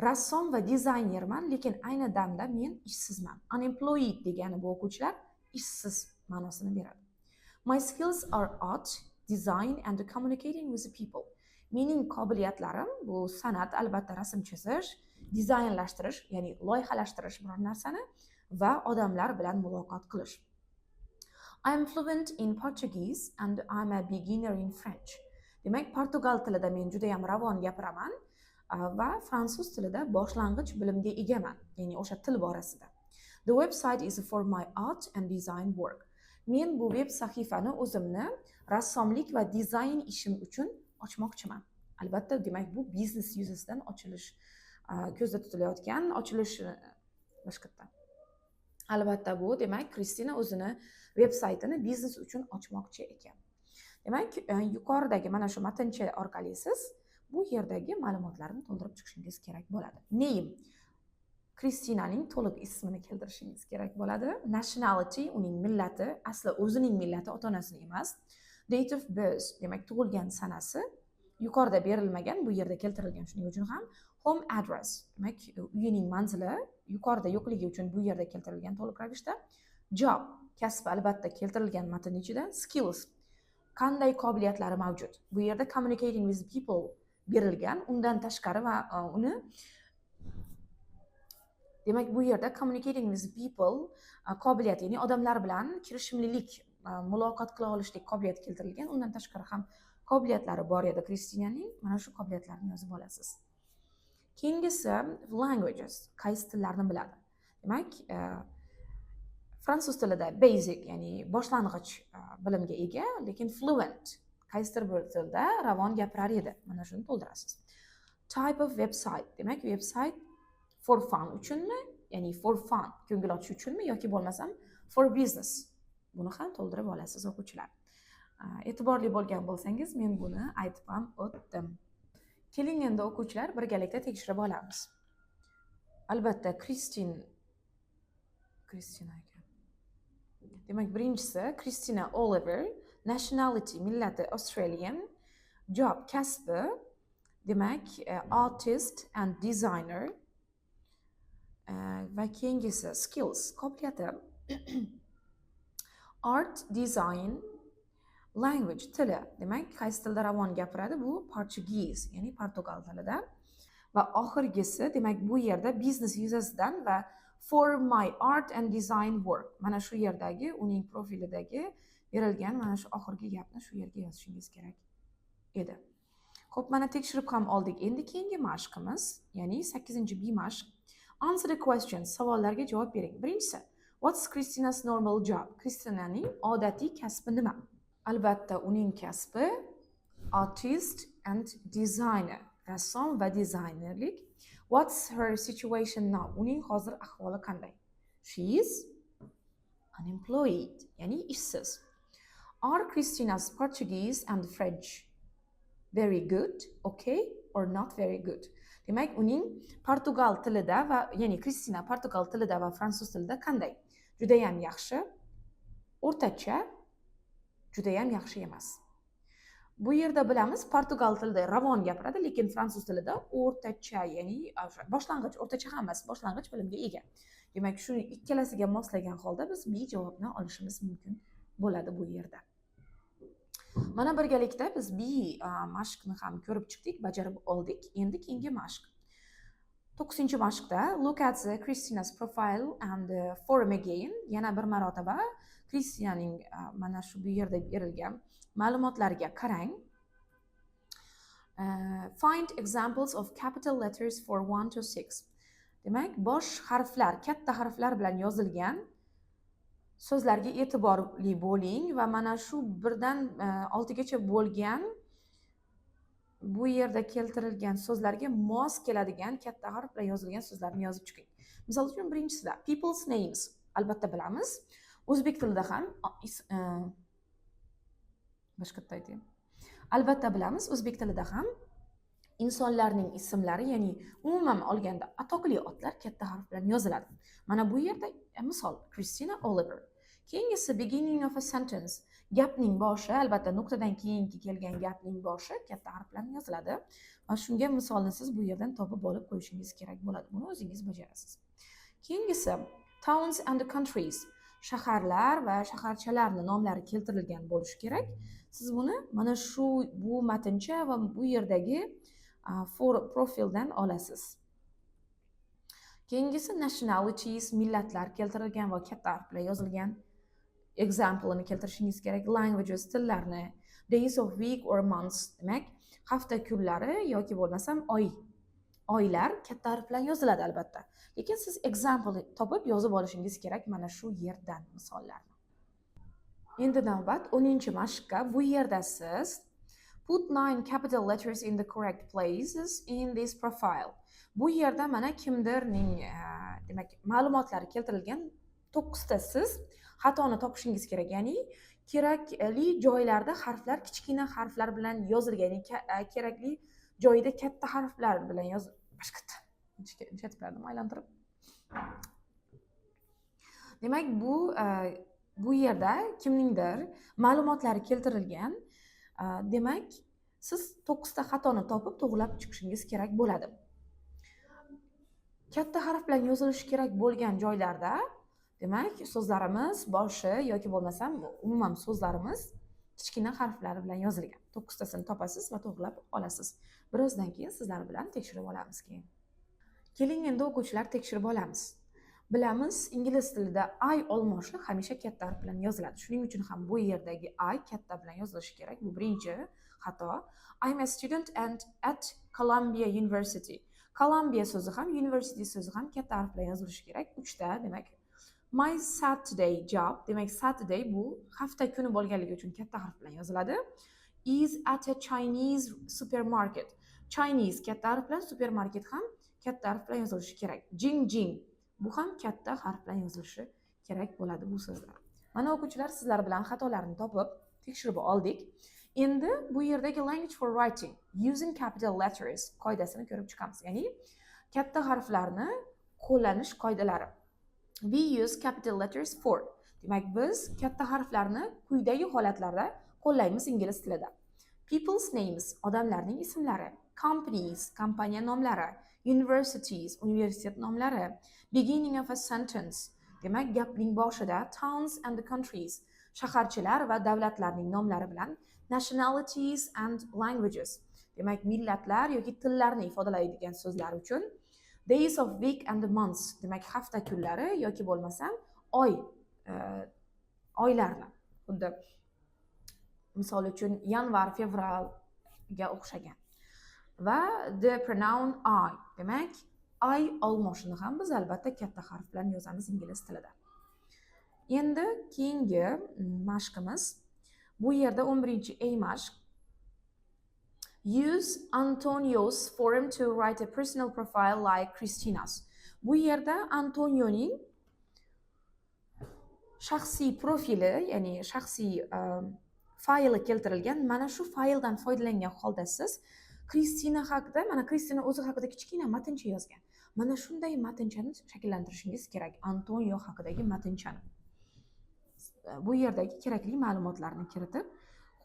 Speaker 1: rassom va dizaynerman, lekin ayni damda men ishsizman. Unemployed degani bu o'quvchilar ishsiz ma'nosini beradi. My skills are art, design and communicating with the people. Mening qobiliyatlarim bu san'at, albatta rasm chizish, dizaynlashtirish, ya'ni loyihalashtirish biror narsani va odamlar bilan muloqot qilish. I am fluent in Portuguese and I'm a beginner in French. Demak, portugal tilida men juda ham ravon gapiraman va fransuz tilida boshlang'ich bilimga egaman, ya'ni o'sha til borasida. The website is for my art and design work. Men bu veb sahifani o'zimni rassomlik va dizayn ishim uchun ochmoqchiman. Albatta, demak bu biznes yuzasidan ochilish ko'zda tutilayotgan ochilish boshqatdan. Albatta bu demak Kristina o'zini veb saytini biznes uchun ochmoqchi ekan. Demak, yuqoridagi mana shu matncha orqali siz bu yerdagi ma'lumotlarni to'ldirib chiqishingiz kerak bo'ladi. Name Kristinaning to'liq ismini keltirishingiz kerak bo'ladi. Nationality uning millati, asli o'zining millati, ota-onasini emas. Date of birth demak tug'ilgan sanasi yuqorida berilmagan, bu yerda keltirilgan, shuning uchun ham home address demak uyining manzili yuqorida yo'qligi uchun bu yerda keltirilgan to'liq ravishda. Job kasb albatta keltirilgan matn ichida. Skills qanday qobiliyatlari mavjud. Bu yerda communicating with people berilgan, undan tashqari va uni demak bu yerda communicating with people qobiliyati, ya'ni odamlar bilan kirishimlilik, muloqot qila olishlik qobiliyati keltirilgan. Undan tashqari ham qobiliyatlari bor edi Kristinaning. Mana shu qobiliyatlarni yozib olasiz. Keyingisi languages, qaysi tillarni biladi. Demak, fransuz tilida basic, ya'ni boshlang'ich bilimga ega, lekin fluent, qaysidir bir tilda ravon gapirar edi. Mana shuni to'ldirasiz. Type of website, demak website for fun uchunmi, ya'ni for fun, ko'ngil ochish uchunmi yoki bo'lmasam for business. Buni ham to'ldirib olasiz o'quvchilar. E'tiborli bo'lgan bo'lsangiz, men buni aytib ham o'tdim. Keling endi o'quvchilar birgalikda tekshirib olamiz. Albatta Kristina ekan. Demak, birinchisi Kristina Oliver, nationality millati Australian, job kasbi demak artist and designer va keyingisi skills qobiliyati art, design, language tili, demak qaysi tilda ravon gapiradi, bu Portuguese, ya'ni portugal tilida. Va oxirgisi demak bu yerda biznes yuzasidan va for my art and design work, mana shu yerdagi uning profilidagi berilgan mana shu oxirgi gapni shu yerga yozishingiz kerak edi. Xo'p, mana tekshirib ham oldik. Endi keyingi mashqimiz, ya'ni 8-B mashq. Answer the questions, savollarga javob bering. Birinchisi, what's Kristina's normal job? Kristinaning odatiy kasbi nima? Albatta uning kasbi artist and designer, rassom va dizaynerlik. What's her situation now? Uning hozir ahvoli qanday? She is unemployed, ya'ni ishsiz. Are Kristina's Portuguese and French very good, okay, or not very good? Demak, uning portugal tilida va ya'ni Kristina portugal tilida va fransuz tilida qanday? Juda ham yaxshi, o'rtacha, juda ham yaxshi emas. Bu yerda bilamiz, portugal tilida ravon gapiradi, lekin fransuz tilida o'rtacha, ya'ni boshlang'ich, o'rtacha ham emas, boshlang'ich bilimga ega. Demak, shu ikkalasiga moslagan holda biz B javobni olishimiz mumkin bo'ladi bu yerda. Mana birgalikda biz B mashqni ham ko'rib chiqdik, bajarib oldik. Endi keyingi mashq. 9-chi mashqda look at the Christina's profile and forum again. Yana bir marotaba Kristinaning mana shu bu yerda berilgan ma'lumotlariga qarang. Find examples of capital letters for 1 to 6. Demak, bosh harflar, katta harflar bilan yozilgan so'zlarga e'tiborli bo'ling va mana shu 1 dan 6 gacha bo'lgan bu yerda keltirilgan so'zlarga mos keladigan katta harf bilan yozilgan so'zlarni yozib chiqing. Misol uchun birinchisida people's names albatta bilamiz. O'zbek tilida ham boshqa yerda aytayim. Albatta bilamiz, o'zbek tilida ham insonlarning ismlari, ya'ni umuman olganda atoqli otlar katta harf bilan yoziladi. Mana bu yerda misol Christina Oliver. Keyingisi beginning of a sentence. Gapning boshi, albatta nuqtadan keyingi kelgan gapning boshi katta harf bilan yoziladi. Va shunga misolni siz bu yerdan topib olib qo'yishingiz kerak bo'ladi. Buni o'zingiz bajarasiz. Keyingisi towns and countries. Shaharlar va shaharchalarning nomlari keltirilgan bo'lishi kerak. Siz buni mana shu bu matncha va bu yerdagi profildan olasiz. Keyingisi nationalities, millatlar keltirilgan va katta harf bilan yozilgan. Example'ini keltirishingiz kerak. Languages, tillarni. Days of week or months, demak hafta kunlari yoki bo'lmasam oylar katta harf bilan yoziladi albatta. Lekin siz example topib yozib olishingiz kerak mana shu yerdan misollarni. Endi navbat 10-mashqqa. Bu yerda siz put 9 capital letters in the correct places in this profile. Bu yerda mana kimdirning demak ma'lumotlari keltirilgan 9 ta siz xatoni topishingiz kerak. Ya'ni kerakli joylarda harflar kichkina harflar bilan yozilgan, ya'ni kerakli joyida katta harflar bilan boshqa aytib aylantirib. Demak, bu yerda kimningdir ma'lumotlari keltirilgan. Demak, siz 9 ta xatoni topib to'g'rilab chiqishingiz kerak bo'ladi. Katta harf bilan yozilishi kerak bo'lgan joylarda, demak, so'zlarimiz boshi yoki bo'lmasam umuman so'zlarimiz kichkina harflar bilan yozilgan. 9 tasini topasiz va to'g'rilab olasiz. Birozdan keyin sizlar bilan tekshirib olamiz keyin. Keling endi o'quvchilar tekshirib olamiz. Bilamiz, ingliz tilida I olmoshi hamisha katta harf bilan yoziladi. Shuning uchun ham bu yerdagi I katta bilan yozilishi kerak. Bu birinchi xato. I'm a student and at Columbia University. Columbia so'zi ham, university so'zi ham katta harf bilan yozilishi kerak. 3 ta, demak, my Saturday job, demak Saturday bu hafta kuni bo'lganligi uchun katta harf bilan yoziladi. Is at a Chinese supermarket. Chinese katta harf bilan, supermarket ham katta harf bilan yozilishi kerak. Jing bu ham katta harf bilan yozilishi kerak bo'ladi bu so'zlar. Mana o'quvchilar, sizlar bilan xatolarni topib tekshirib oldik. Endi bu yerdagi language for writing using capital letters qoidasini ko'rib chiqamiz. Ya'ni katta harflarni qo'llanish qoidalari. We use capital letters for. Demak, biz katta harflarni quyidagi holatlarda qo'llaymiz ingliz tilida. People's names, odamlarning ismlari. Companies, kompaniya nomlari. Universities, universitet nomlari. Beginning of a sentence, demak gapning boshida. Towns and countries, shaharchalar va davlatlarning nomlari bilan. Nationalities and languages, demak millatlar yoki tillarni ifodalaydigan so'zlar uchun. Days of week and months, demak hafta kunlari yoki bo'lmasam oylarni. Xuddi misol uchun yanvar, fevralga o'xshagan. Va the pronoun I, demak I olmoshini ham biz albatta katta harf bilan yozamiz ingliz tilida. Endi keyingi mashqimiz bu yerda 11-A mashq. Use Antonio's forum to write a personal profile like Christina's. Bu yerda Antonioning shaxsiy profili, ya'ni shaxsiy fayli keltirilgan. Mana shu fayldan foydalangan holda siz Kristina haqida, mana Kristina o'zi haqida kichkina matncha yozgan. Mana shunday matnchani shakllantirishingiz kerak. Antonio haqidagi matnchani. Bu yerdagi kerakli ma'lumotlarni kiritib,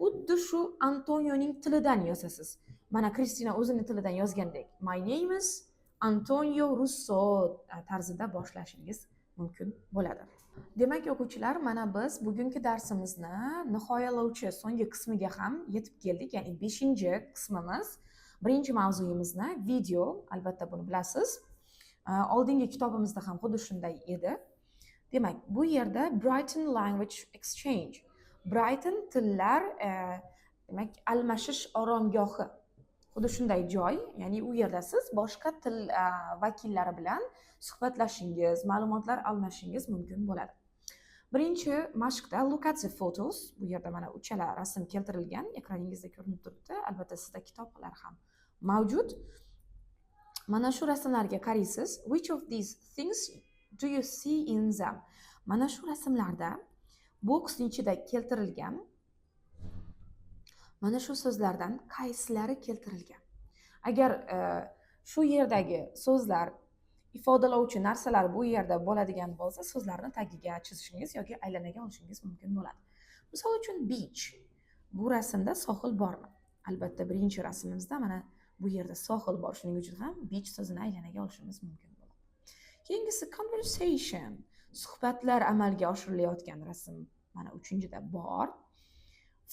Speaker 1: xuddi shu Antonioning tilidan yozasiz. Mana Kristina o'zining tilidan yozgandek. My name is Antonio Russo tarzida boshlashingiz mumkin bo'ladi. Demak, o'quvchilar, mana biz bugungi darsimizni nihoyalovchi so'nggi qismiga ham yetib keldik. Ya'ni 5-qismimiz. Birinchi mavzuyimizni video, albatta buni bilasiz. Oldingi kitobimizda ham xuddi shunday edi. Demak, bu yerda Brighton Language Exchange. Brighton tillar demak almashish oromgohi. Xuddi shunday joy, ya'ni u yerda siz boshqa til vakillari bilan suhbatlashishingiz, ma'lumotlar almashishingiz mumkin bo'ladi. Birinchi mashqda look at the photos. Bu yerda mana uchala rasm keltirilgan, ekraningizda ko'rinib turibdi. Albatta sizda kitoblar ham mavjud. Mana shu rasmlarga qaraysiz. Which of these things do you see in them? Mana shu rasmlarda boksning ichida keltirilgan mana shu so'zlardan qaysilari keltirilgan? Agar shu yerdagi so'zlar ifodalovchi narsalar bu yerda bo'ladigan bo'lsa, so'zlarni tagiga chizishingiz yoki aylanaga olishingiz mumkin bo'ladi. Misol uchun beach. Bu rasmda sohil bormi? Albatta birinchi rasmimizda mana bu yerda sohil bor. Shuning uchun ham beach so'zini aylanaga olishimiz mumkin bo'ladi. Keyingisi conversation. Suhbatlar amalga oshirilayotgan rasm mana 3-da bor.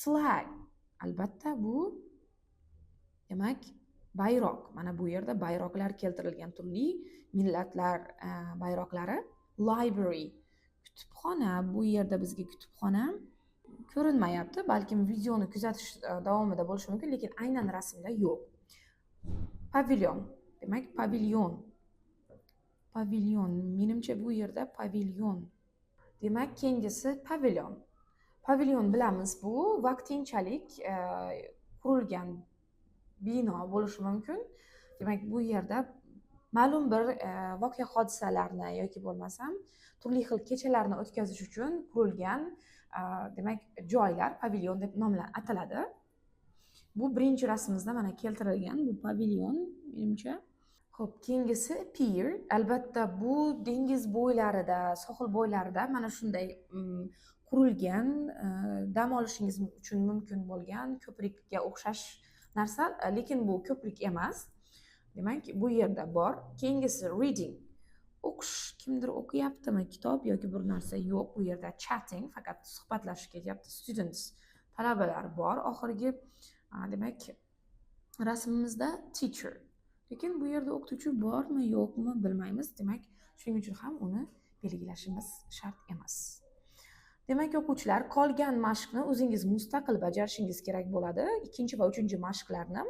Speaker 1: Flag. Albatta bu demak bayroq. Mana bu yerda bayroqlar keltirilgan, turli millatlar bayroqlari. Library. Kutubxona. Bu yerda bizga kutubxona ko'rinmayapti. Balkim videoni kuzatish davomida bo'lishi mumkin, lekin aynan rasmda yo'q. Pavilyon. Demak, pavilyon. Pavilyon. Menimcha bu yerda pavilyon. Demak, keyingisi pavilyon. Pavilyon bilamiz, bu vaqtinchalik qurilgan bino bo'lishi mumkin. Demak, bu yerda ma'lum bir voqea hodisalarni yoki bo'lmasam turli xil kechalarni o'tkazish uchun qurilgan demak joylar pavilyon deb ataladi. Bu birinchi rasmimizda mana keltirilgan bu pavilyon menimcha. Xo'p, keyingisi pier. Albatta bu dengiz bo'ylarida, sohil bo'ylarida mana shunday qurilgan, dam olishingiz uchun mumkin bo'lgan ko'prikka o'xshash narsa, lekin bu ko'prik emas. Demak, bu yerda bor. Keyingisi reading. O'qish, kimdir o'qiyaptimi kitob yoki bir narsa? Yo'q, bu yerda chatting, faqat suhbatlashish ketyapti. Students, talabalar bor. Oxirgi demak rasmimizda teacher. Lekin bu yerda o'qituvchi bormi, yo'qmi bilmaymiz. Demak, shuning uchun ham uni belgilashimiz shart emas. Demak, o'quvchilar qolgan mashqni o'zingiz mustaqil bajarishingiz kerak bo'ladi. Ikkinchi va uchinchi mashqlarni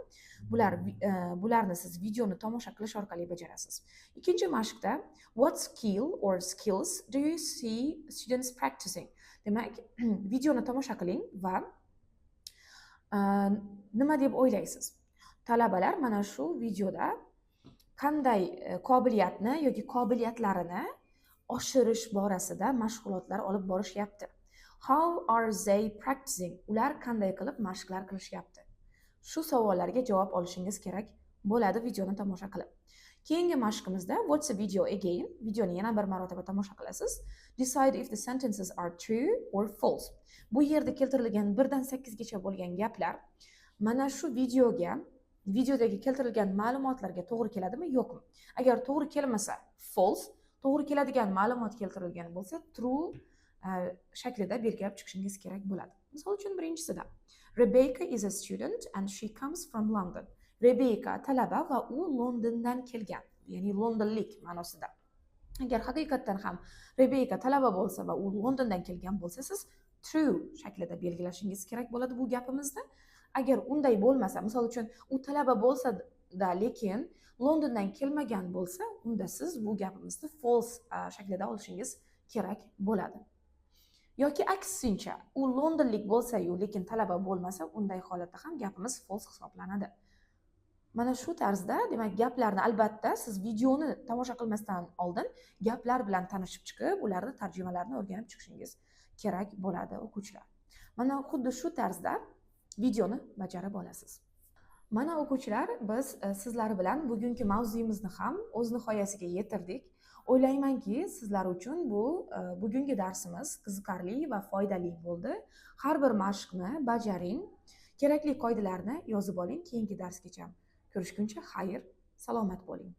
Speaker 1: bularni siz videoni tomosha qilish orqali bajarasiz. Ikkinchi mashqda what skill or skills do you see students practicing? Demak, videoni tomosha qiling va nima deb o'ylaysiz? Talabalar mana shu videoda qanday qobiliyatni yoki qobiliyatlarini oshirish borasida mashg'ulotlar olib borishyapti. How are they practicing? Ular qanday qilib mashqlar qilishyapti? Shu savollarga javob olishingiz kerak bo'ladi videoni tomosha qilib. Keyingi mashqimizda what's a video again? Videoni yana bir marotaba tomosha qilasiz. Decide if the sentences are true or false. Bu yerda keltirilgan 1 dan 8 gacha bo'lgan gaplar mana shu videodagi keltirilgan ma'lumotlarga to'g'ri keladimi, yo'qmi? Agar to'g'ri kelmasa false, to'g'ri keladigan ma'lumot keltirilgan bo'lsa true shaklida belgilab chiqishingiz kerak bo'ladi. Misol uchun birinchisida Rebecca is a student and she comes from London. Rebecca talaba va u Londondan kelgan, ya'ni londonlik ma'nosida. Agar haqiqatan ham Rebecca talaba bo'lsa va u Londondan kelgan bo'lsa, siz true shaklida belgilashingiz kerak bo'ladi bu gapimizda. Agar unday bo'lmasa, misol uchun u talaba bo'lsa-da, lekin Londondan kelmagan bo'lsa, unda siz bu gapimizni false shaklida olishingiz kerak bo'ladi. Yoki aksincha, u londonlik bo'lsa-yu, lekin talaba bo'lmasa, unday holatda ham gapimiz false hisoblanadi. Mana shu tarzda, demak, gaplarni albatta siz videoni tomosha qilmasdan oldin gaplar bilan tanishib chiqib, ularni tarjimalarini o'rganib chiqishingiz kerak bo'ladi o'quvchilar. Mana xuddi shu tarzda videoni bajarib olasiz. Mana o'quvchilar, biz sizlar bilan bugungi mavzuyimizni ham o'z nihoyasiga yetirdik. O'ylaymanki, sizlar uchun bugungi darsimiz qiziqarli va foydali bo'ldi. Har bir mashqni bajaring, kerakli qoidalarni yozib oling. Keyingi darsgacha ko'rishguncha xayr, salomat bo'ling.